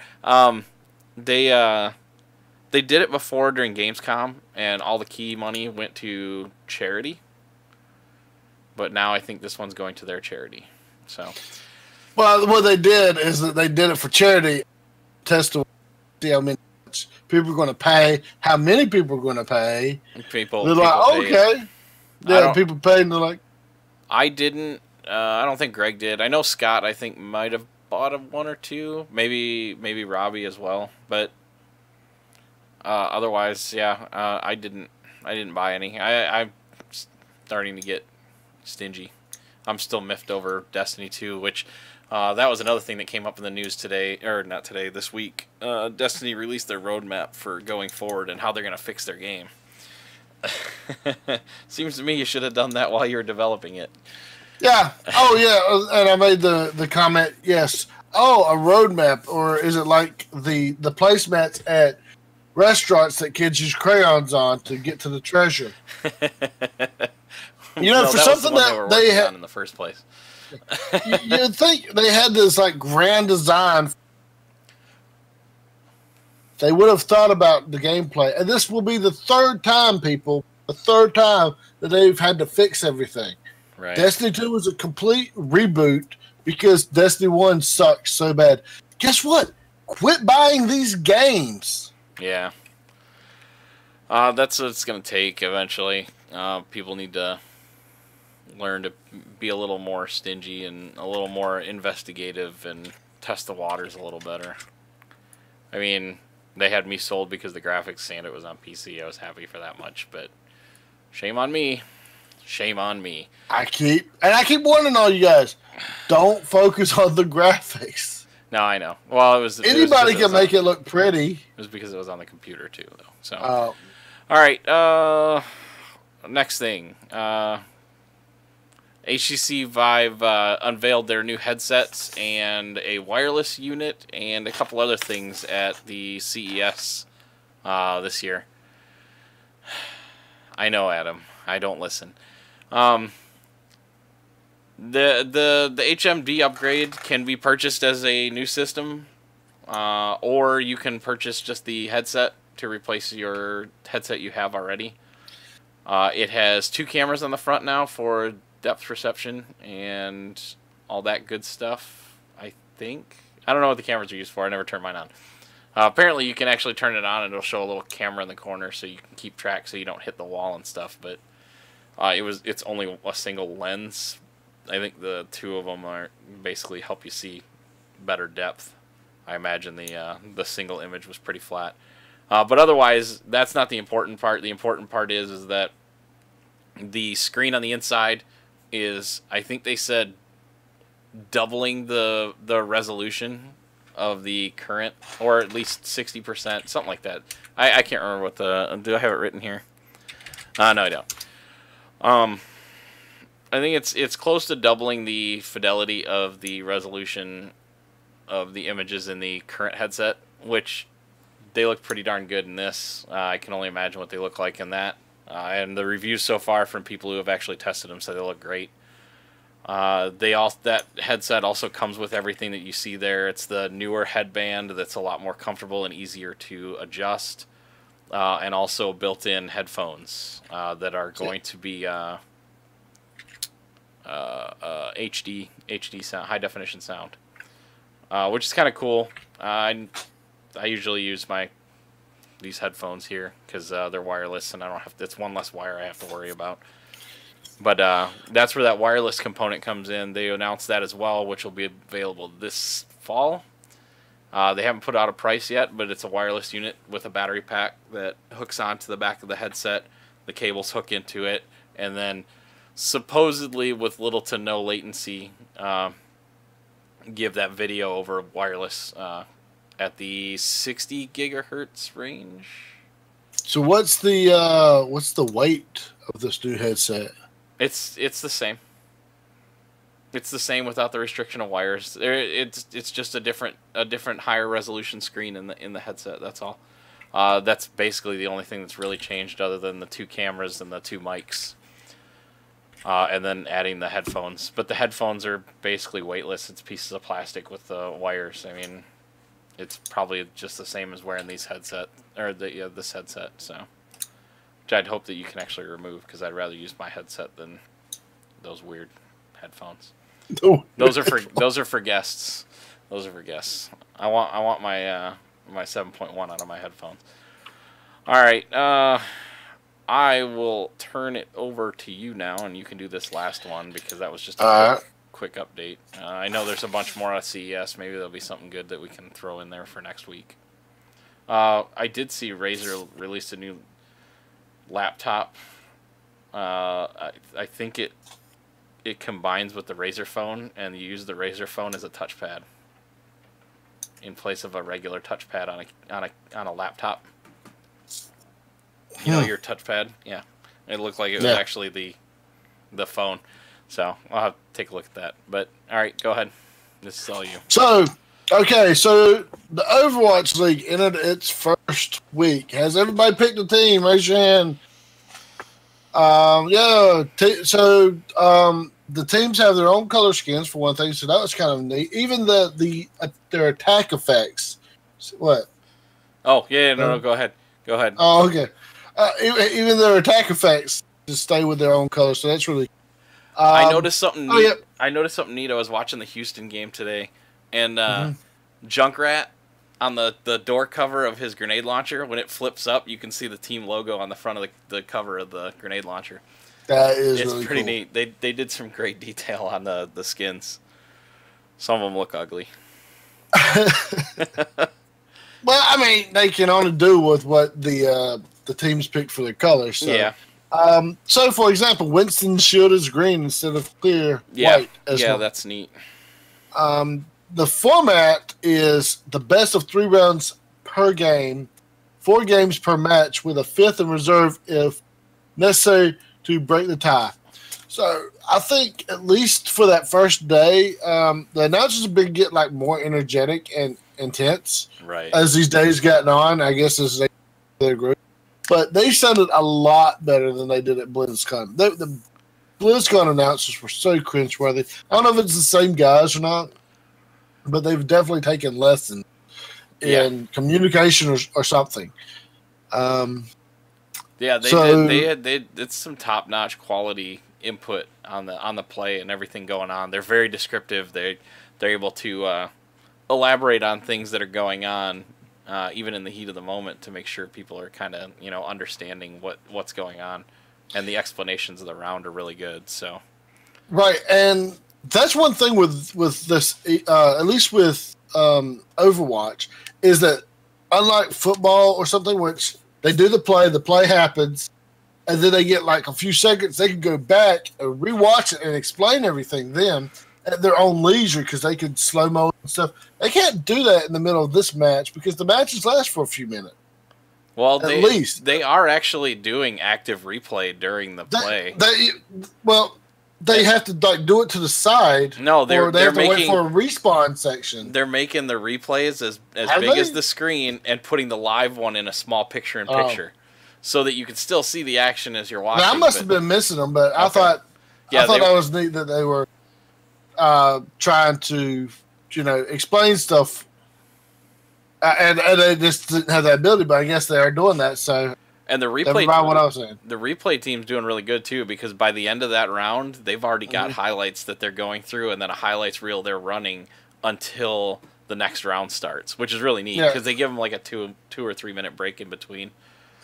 They did it before during Gamescom, and all the key money went to charity. But now I think this one's going to their charity. So, well, what they did is that they did it for charity, test to see how many people are going to pay, how many people are going to pay. They're like, okay. Yeah, people paid, and they're like, I didn't. I don't think Greg did. I know Scott, I think, might have bought one or two. Maybe Robbie as well. But otherwise, yeah, I didn't buy any. I'm starting to get stingy. I'm still miffed over Destiny 2, which that was another thing that came up in the news today, or not today, this week. Destiny released their roadmap for going forward and how they're going to fix their game. Seems to me you should have done that while you were developing it. Yeah. Oh, yeah. And I made the comment, yes. Oh, a roadmap, or is it like the placemats at restaurants that kids use crayons on to get to the treasure? For something that they had in the first place. You'd think they had this like grand design. They would have thought about the gameplay, and this will be the third time that they've had to fix everything. Right. Destiny 2 was a complete reboot because Destiny 1 sucked so bad. Guess what? Quit buying these games. Yeah. That's what it's going to take eventually. People need to learn to be a little more stingy and a little more investigative and test the waters a little better. I mean, they had me sold because the graphics standard was on PC. I was happy for that much, but shame on me. Shame on me. I keep warning all you guys. Don't focus on the graphics. No, I know. Well, Anybody can make it look pretty. It was because it was on the computer too, though. So, Oh. all right. Next thing. HTC Vive unveiled their new headsets and a wireless unit and a couple other things at the CES this year. I know, Adam. I don't listen. The HMD upgrade can be purchased as a new system, or you can purchase just the headset to replace your headset you have already. It has 2 cameras on the front now for depth perception and all that good stuff, I think. I don't know what the cameras are used for. I never turned mine on. Apparently, you can actually turn it on and it'll show a little camera in the corner so you can keep track so you don't hit the wall and stuff. But it's only a single lens. I think the 2 of them are basically help you see better depth. I imagine the single image was pretty flat. But otherwise, that's not the important part. The important part is that the screen on the inside is, I think they said, doubling the resolution of the current, or at least 60%, something like that. I can't remember what do I have it written here? No, I don't. I think it's close to doubling the fidelity of the resolution of the images in the current headset, which they look pretty darn good in this. I can only imagine what they look like in that. And the reviews so far from people who have actually tested them say they look great. That headset also comes with everything that you see there. It's the newer headband that's a lot more comfortable and easier to adjust, and also built-in headphones that are going to be HD sound, high definition sound, which is kind of cool. I usually use these headphones here because they're wireless and I don't have it's one less wire I have to worry about. But that's where that wireless component comes in. They announced that as well, which will be available this fall. They haven't put out a price yet, but it's a wireless unit with a battery pack that hooks onto the back of the headset. The cables hook into it, and then supposedly with little to no latency, give that video over wireless at the 60 gigahertz range. So what's the weight of this new headset? It's the same. It's the same without the restriction of wires. It's just a different higher resolution screen in the headset. That's all. That's basically the only thing that's really changed, other than the 2 cameras and the 2 mics, and then adding the headphones. But the headphones are basically weightless. It's pieces of plastic with the wires. I mean, it's probably just the same as wearing these headset this headset. So, which I'd hope that you can actually remove, because I'd rather use my headset than those weird headphones. Those are for guests. Those are for guests. I want my 7.1 out of my headphones. All right, I will turn it over to you now, and you can do this last one because that was just a quick update. I know there's a bunch more at CES. Maybe there'll be something good that we can throw in there for next week. I did see Razer released a new laptop. I think it combines with the Razer phone, and you use the Razer phone as a touchpad in place of a regular touchpad on a laptop. You know your touchpad? Yeah. It looked like it was actually the phone. So I'll have to take a look at that. But all right, go ahead. This is all you. So the Overwatch League entered its first week. Has everybody picked a team? Raise your hand. The teams have their own color skins for one thing, so that was kind of neat. Even their attack effects. What? Oh yeah, no, go ahead. Oh, okay. Even their attack effects just stay with their own color, so that's really. I noticed something neat. I noticed something neat. I was watching the Houston game today, and Junkrat on the door cover of his grenade launcher, when it flips up, you can see the team logo on the front of the cover of the grenade launcher. It's really pretty cool. Neat. They did some great detail on the skins. Some of them look ugly. Well, I mean, they can only do with what the teams pick for their colors. So, yeah. So, for example, Winston's shield is green instead of clear white. Yeah, that's neat. The format is the best of 3 rounds per game, 4 games per match, with a 5th in reserve if necessary to break the tie. So I think at least for that first day, the announcers have been getting like more energetic and intense as these days gotten on. I guess as they their group, but they sounded a lot better than they did at BlizzCon. The BlizzCon announcers were so cringeworthy. I don't know if it's the same guys or not, but they've definitely taken lessons in communication or something. Yeah, they it's some top notch quality input on the play and everything going on. They're very descriptive. They're able to elaborate on things that are going on, even in the heat of the moment, to make sure people are kind of understanding what's going on, and the explanations of the round are really good. So, right, and that's one thing with this, at least with Overwatch, is that unlike football or something, which they do the play happens, and then they get like a few seconds, they can go back and rewatch it and explain everything then at their own leisure because they can slow-mo and stuff. They can't do that in the middle of this match because the matches last for a few minutes. Well, at least they are actually doing active replay during the play. They have to like do it to the side. No, they have to wait for a respawn section. They're making the replays as big as the screen and putting the live one in a small picture-in-picture, so that you can still see the action as you're watching. Now, I must have been missing them, but I thought that was neat that they were trying to explain stuff, and they just didn't have that ability. But I guess they are doing that. So. And the replay, what I was saying. The replay team's doing really good too, because by the end of that round, they've already got highlights that they're going through, and then a highlights reel they're running until the next round starts, which is really neat because they give them like a 2 or 3 minute break in between.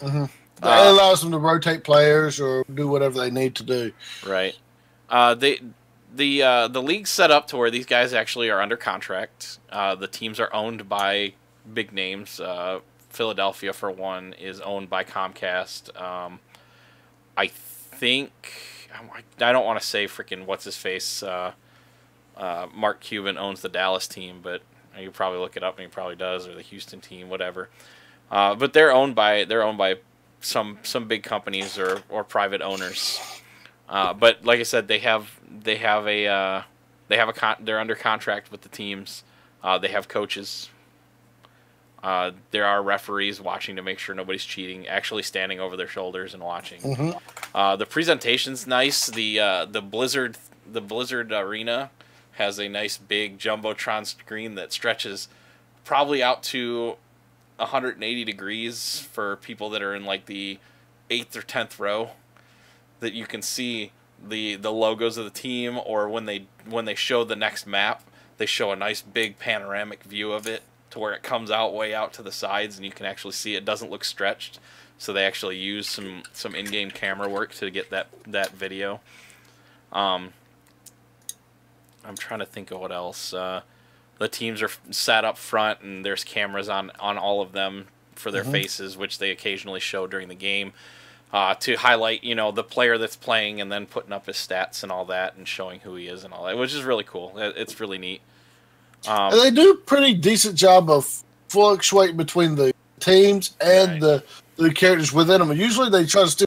It allows them to rotate players or do whatever they need to do. Right. The league's set up to where these guys actually are under contract. The teams are owned by big names. Philadelphia, for one, is owned by Comcast. I think I don't want to say freaking what's his face. Mark Cuban owns the Dallas team, but you probably look it up and he probably does, or the Houston team, whatever. But they're owned by some big companies or private owners. But like I said, they're under contract with the teams. They have coaches. There are referees watching to make sure nobody's cheating, actually standing over their shoulders and watching. The presentation's nice. The Blizzard Arena has a nice big jumbotron screen that stretches probably out to 180 degrees for people that are in like the 8th or 10th row, that you can see the logos of the team, or when they show the next map, they show a nice big panoramic view of it, to where it comes out way out to the sides and you can actually see it doesn't look stretched. So they actually use some in-game camera work to get that video. I'm trying to think of what else. The teams are sat up front and there's cameras on all of them for their faces, which they occasionally show during the game, to highlight the player that's playing, and then putting up his stats and all that and showing who he is and all that, which is really cool. It's really neat. And they do a pretty decent job of fluctuating between the teams and the characters within them. Usually they try to stay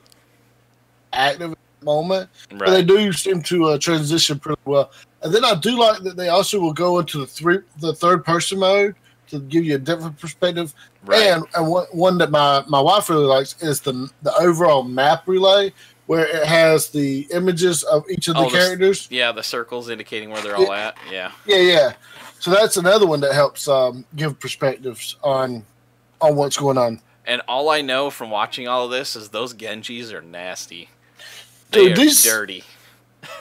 active at the moment, but they do seem to transition pretty well. And then I do like that they also will go into the third person mode to give you a different perspective. And one that my wife really likes is the overall map relay, where it has the images of each of the characters. The circles indicating where they're all at. Yeah. So that's another one that helps give perspectives on what's going on. And all I know from watching all of this is those Genjis are nasty. They're dirty.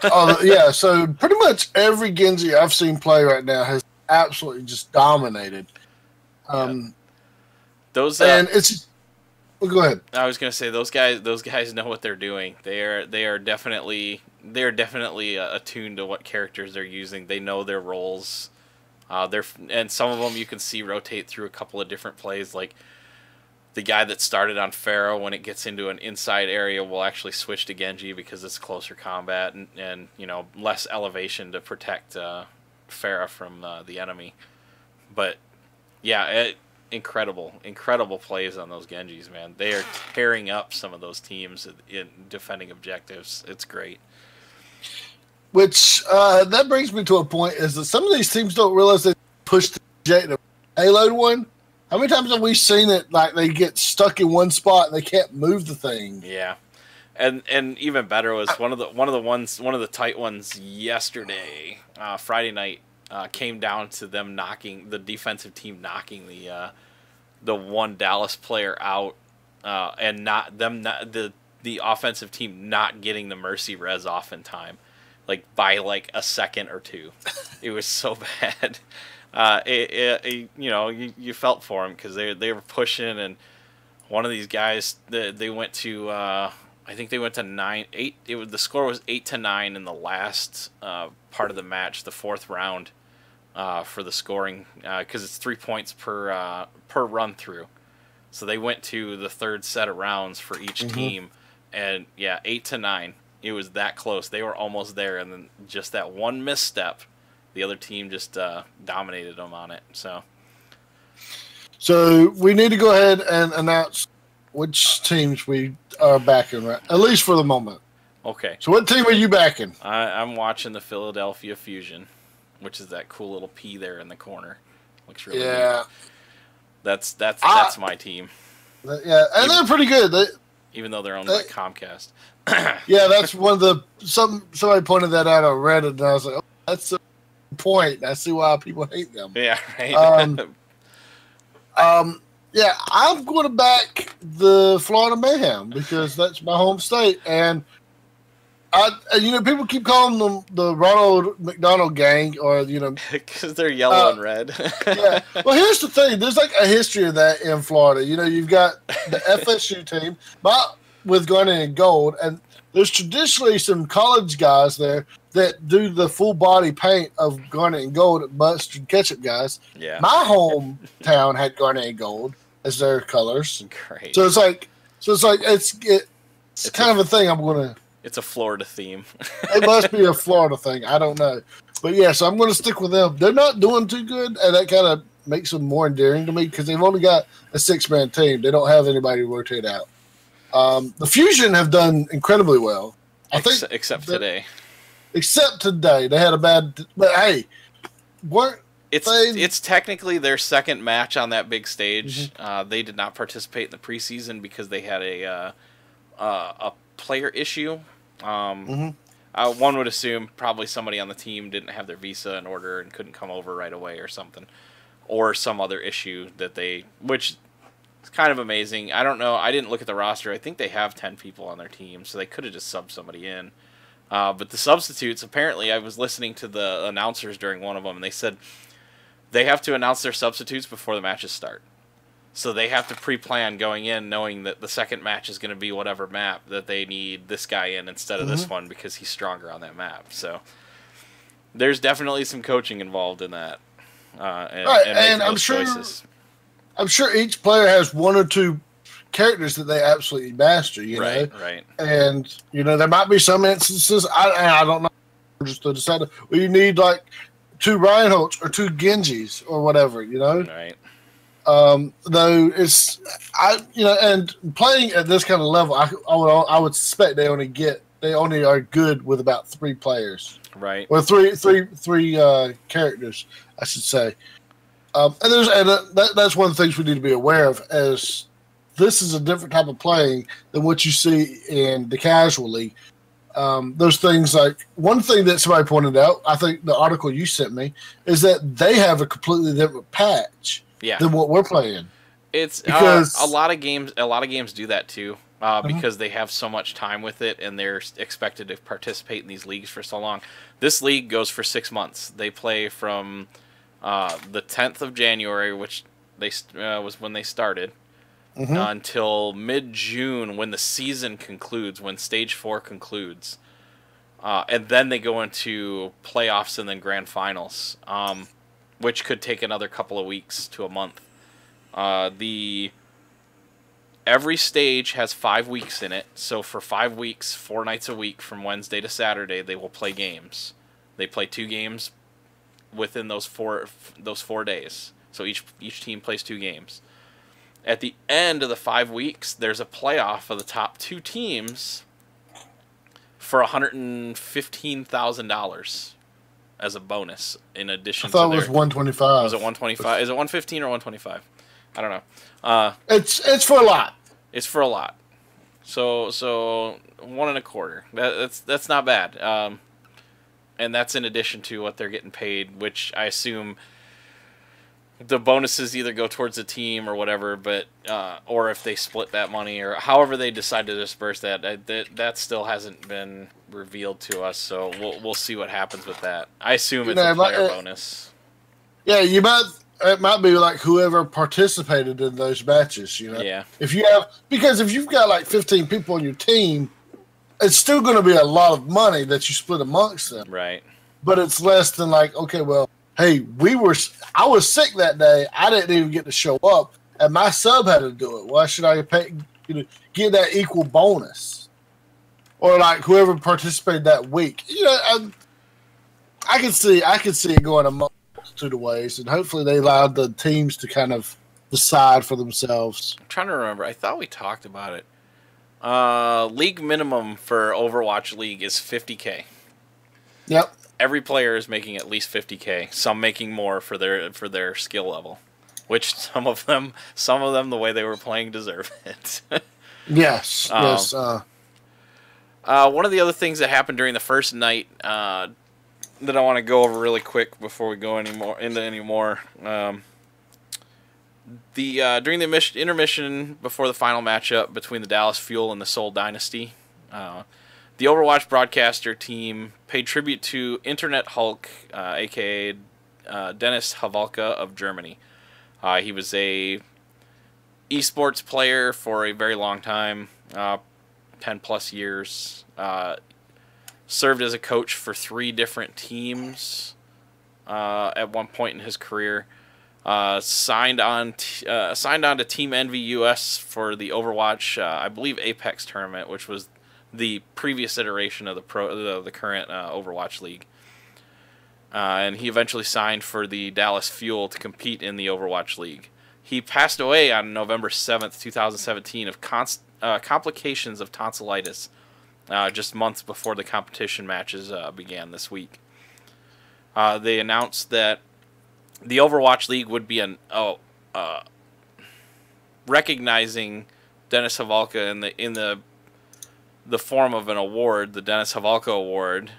So pretty much every Genji I've seen play right now has absolutely just dominated. Those and it's. Well, go ahead. I was gonna say those guys know what they're doing. They are definitely attuned to what characters they're using. They know their roles. And some of them you can see rotate through a couple of different plays. Like the guy that started on Pharaoh, when it gets into an inside area, will actually switch to Genji because it's closer combat and less elevation to protect Pharaoh from the enemy. But yeah, incredible plays on those Genjis, man. They are tearing up some of those teams in defending objectives. It's great. Which that brings me to a point is that some of these teams don't realize they push the objective. Payload one. How many times have we seen it? Like they get stuck in one spot and they can't move the thing. Yeah, and even better was one of the tight ones yesterday, Friday night, came down to them knocking the defensive team knocking the one Dallas player out, and the offensive team not getting the mercy res off in time, like by like a second or two. It was so bad. You felt for them because they were pushing, and one of these guys they went to I think they went to 9-8. The score was 8-9 in the last part of the match, the fourth round, for the scoring because it's 3 points per run through. So they went to the third set of rounds for each team, and yeah, 8-9. It was that close. They were almost there, and then just that one misstep. The other team just dominated them on it. So we need to go ahead and announce which teams we are backing, right? At least for the moment. Okay. So what team are you backing? I'm watching the Philadelphia Fusion, which is that cool little P there in the corner. Looks really neat. That's my team. Yeah, and they're pretty good. Even though they're owned by Comcast. Yeah, that's one of the somebody pointed that out on Reddit, and I was like, oh, that's a point. I see why people hate them. Yeah, right. Yeah, I'm going to back the Florida Mayhem because that's my home state, and people keep calling them the Ronald McDonald Gang, or because they're yellow and red. Yeah. Well, here's the thing: there's like a history of that in Florida. You've got the FSU team, with Garnet and Gold, and there's traditionally some college guys there that do the full body paint of Garnet and Gold, mustard ketchup guys. Yeah. My hometown had Garnet and Gold as their colors. Great. So it's kind of a thing. It's a Florida theme. It must be a Florida thing. I don't know, but yeah. So I'm going to stick with them. They're not doing too good, and that kind of makes them more endearing to me because they've only got a 6-man team. They don't have anybody to rotate out. The Fusion have done incredibly well. I think, except today. Except today, they had a bad. But hey, it's technically their second match on that big stage. They did not participate in the preseason because they had a player issue. One would assume probably somebody on the team didn't have their visa in order and couldn't come over right away or something, or some other issue which. It's kind of amazing. I don't know. I didn't look at the roster. I think they have 10 people on their team, so they could have just subbed somebody in. But the substitutes, apparently, I was listening to the announcers during one of them, and they said they have to announce their substitutes before the matches start. So they have to pre-plan going in, knowing that the second match is going to be whatever map, that they need this guy in instead of this one because he's stronger on that map. So there's definitely some coaching involved in that. And making those choices. I'm sure each player has one or two characters that they absolutely master, know? Right. And, there might be some instances, I don't know, just to decide, where you need like 2 Reinholdts or 2 Genjis or whatever, Right. Though and playing at this kind of level, I would suspect they only are good with about 3 players. Right. Or three characters, I should say. That's one of the things we need to be aware of, as this is a different type of playing than what you see in the casual league. Those things, like one thing that somebody pointed out, I think the article you sent me, is that they have a completely different patch than what we're playing. It's because a lot of games do that too, because they have so much time with it and they're expected to participate in these leagues for so long. This league goes for 6 months. They play from the 10th of January, which was when they started, until mid-June when the season concludes, when Stage 4 concludes. And then they go into playoffs and then grand finals, which could take another couple of weeks to a month. Every stage has 5 weeks in it. So for 5 weeks, 4 nights a week, from Wednesday to Saturday, they will play games. They play 2 games within those 4 days. So each team plays 2 games. At the end of the 5 weeks, there's a playoff of the top 2 teams for $115,000 as a bonus in addition to I thought it was 125. Was it 125? Is it 115 or 125? I don't know. It's for a lot. It's for a lot. So 1.25. That's not bad. And that's in addition to what they're getting paid, which I assume the bonuses either go towards the team or whatever, but or if they split that money or however they decide to disperse that, that still hasn't been revealed to us. So we'll see what happens with that. I assume it's a player bonus. Yeah, it might be like whoever participated in those matches. Yeah. If you've got like 15 people on your team, it's still going to be a lot of money that you split amongst them. Right. But it's less than like, okay, well, hey, I was sick that day. I didn't even get to show up, and my sub had to do it. Why should I get that equal bonus? Or like whoever participated that week. I can see it going a multitude of ways, and hopefully they allowed the teams to kind of decide for themselves. I'm trying to remember. I thought we talked about it. League minimum for Overwatch League is $50K. Yep. Every player is making at least $50K. Some making more for their skill level, which some of them the way they were playing deserve it. Yes. Yes. One of the other things that happened during the first night that I want to go over really quick before we go into any more. During the intermission before the final matchup between the Dallas Fuel and the Seoul Dynasty, the Overwatch broadcaster team paid tribute to Internet Hulk, a.k.a. Dennis Havalka of Germany. He was a esports player for a very long time, 10-plus years. Served as a coach for 3 different teams at one point in his career. Signed on to Team Envy US for the Overwatch, I believe, Apex tournament, which was the previous iteration of the current Overwatch League. And he eventually signed for the Dallas Fuel to compete in the Overwatch League. He passed away on November 7th, 2017 of complications of tonsillitis, just months before the competition matches began this week. They announced that the Overwatch League would be recognizing Dennis Havalka in the form of an award, the Dennis Havalka Award,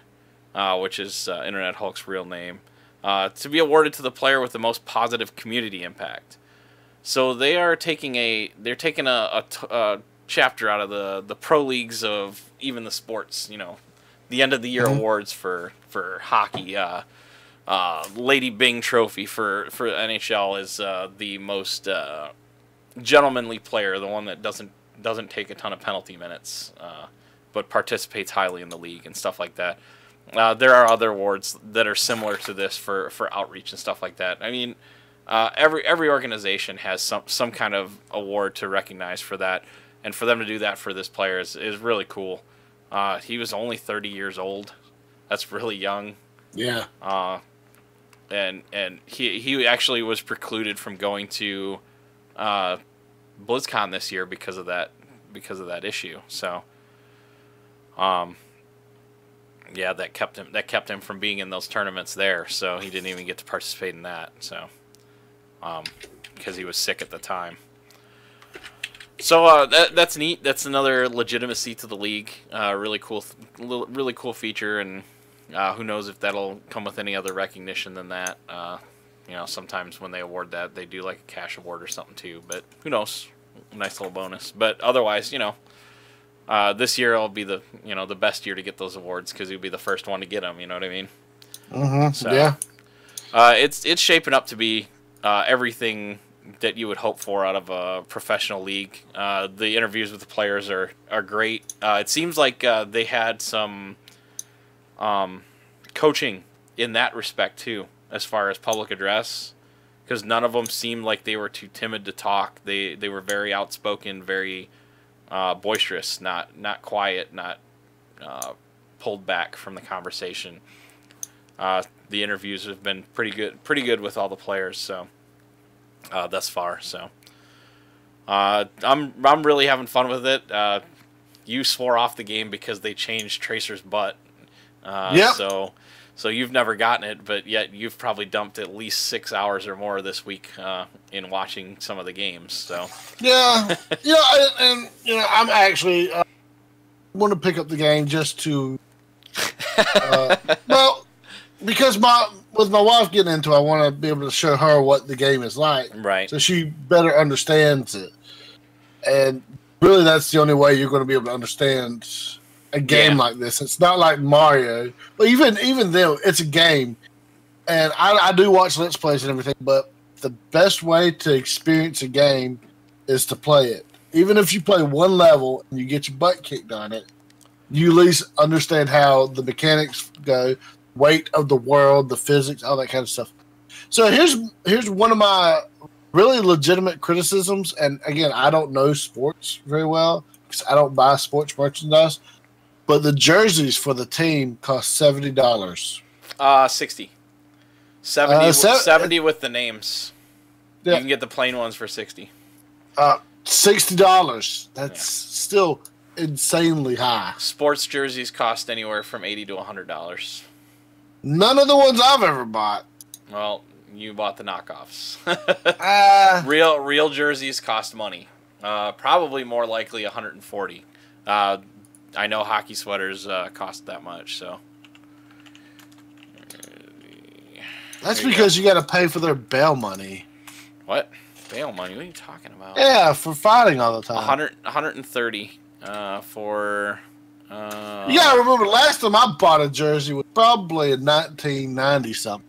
which is Internet Hulk's real name, to be awarded to the player with the most positive community impact. So they're taking a chapter out of the pro leagues of even the sports. The end of the year awards for hockey. Lady Byng Trophy for NHL is the most gentlemanly player, the one that doesn't take a ton of penalty minutes, but participates highly in the league and stuff like that. There are other awards that are similar to this for outreach and stuff like that. I mean, every organization has some kind of award to recognize for that, and for them to do that for this player is really cool. He was only 30 years old. That's really young. Yeah. And he actually was precluded from going to BlizzCon this year because of that issue. So, yeah, that kept him from being in those tournaments there. So he didn't even get to participate in that. So, because he was sick at the time. So that's neat. That's another legitimacy to the league. Really cool feature, and who knows if that'll come with any other recognition than that. Sometimes when they award that, they do like a cash award or something too. But who knows? Nice little bonus. But otherwise, this year will be the best year to get those awards because you'll be the first one to get them. You know what I mean? Mm-hmm. So, yeah. It's shaping up to be everything that you would hope for out of a professional league. The interviews with the players are great. It seems like they had some coaching in that respect too, as far as public address because none of them seemed like they were too timid to talk. They were very outspoken, very boisterous, not quiet, not pulled back from the conversation. The interviews have been pretty good with all the players. So thus far, so I'm really having fun with it. You swore off the game because they changed Tracer's butt. Yeah. So you've never gotten it, but yet you've probably dumped at least 6 hours or more this week in watching some of the games. So yeah, and I'm actually want to pick up the game just to well, because with my wife getting into it, I want to be able to show her what the game is like, right? So she better understands it, and really, that's the only way you're going to be able to understand a game like this. It's not like Mario, but even though it's a game, and I do watch Let's Plays and everything, but the best way to experience a game is to play it. Even if you play one level and you get your butt kicked on it, you at least understand how the mechanics go, weight of the world, the physics, all that kind of stuff. So here's one of my really legitimate criticisms, and again, I don't know sports very well because I don't buy sports merchandise. But the jerseys for the team cost $70. 60. 70 with the names. Yeah. You can get the plain ones for 60. $60. That's still insanely high. Sports jerseys cost anywhere from $80 to $100. None of the ones I've ever bought. Well, you bought the knockoffs. Real jerseys cost money. Probably more likely $140. I know hockey sweaters cost that much, so. That's because you got to pay for their bail money. What? Bail money? What are you talking about? Yeah, for fighting all the time. 130 for. You gotta remember, last time I bought a jersey was probably in 1990 something.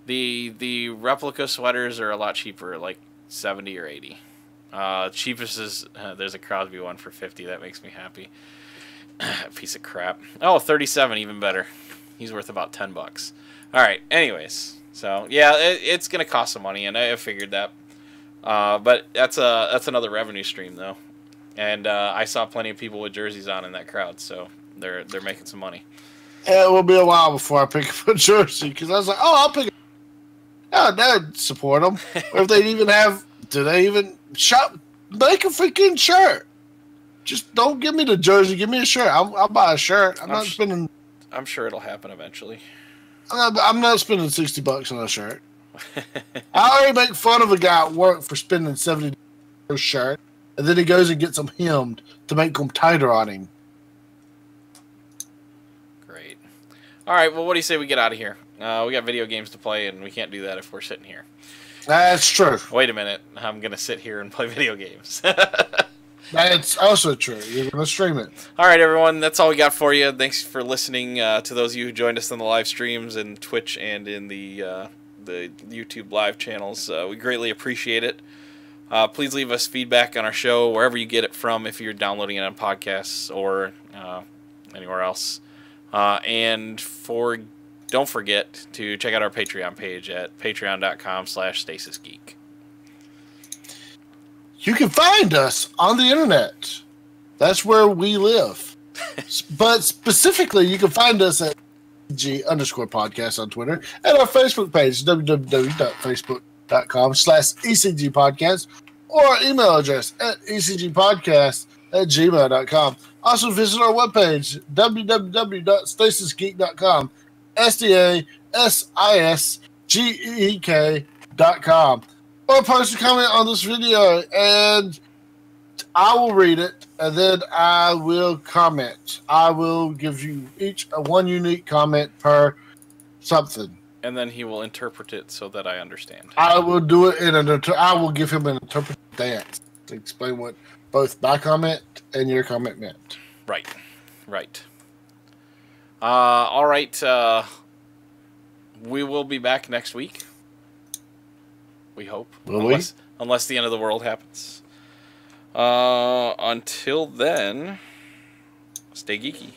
The replica sweaters are a lot cheaper, like 70 or 80. Cheapest is there's a Crosby one for 50. That makes me happy. Piece of crap. Oh, 37, even better. He's worth about $10. All right. Anyways, so yeah, it's gonna cost some money, and I figured that. But that's another revenue stream though, and I saw plenty of people with jerseys on in that crowd, so they're making some money. Yeah, it will be a while before I pick up a jersey because I was like, oh, I'll pick it. Oh, I'd support them. Or if they do they even shop? Make a freaking shirt. Just don't give me the jersey. Give me a shirt. I'll buy a shirt. I'm not spending. I'm sure it'll happen eventually. I'm not spending $60 on a shirt. I already make fun of a guy at work for spending $70 for a shirt, and then he goes and gets them hemmed to make them tighter on him. Great. All right. Well, what do you say we get out of here? We got video games to play, and we can't do that if we're sitting here. That's true. Wait a minute. I'm gonna sit here and play video games. That's also true. You're going to stream it. All right, everyone. That's all we got for you. Thanks for listening to those of you who joined us on the live streams and Twitch and in the YouTube live channels. We greatly appreciate it. Please leave us feedback on our show wherever you get it from, if you're downloading it on podcasts or anywhere else. And don't forget to check out our Patreon page at patreon.com/StasisGeek. You can find us on the internet. That's where we live. But specifically, you can find us at @ECG_podcast on Twitter and our Facebook page, www.facebook.com/ECG podcast, or our email address at ecgpodcast@gmail.com. Also visit our webpage, www.stasisgeek.com, STASISGEEK.com. Or post a comment on this video, and I will read it, and then I will comment. I will give you each one unique comment per something. And then he will interpret it so that I understand. I will do it I will give him an interpretive dance to explain what both my comment and your comment meant. Right. All right. We will be back next week. We hope. Unless the end of the world happens. Until then, stay geeky.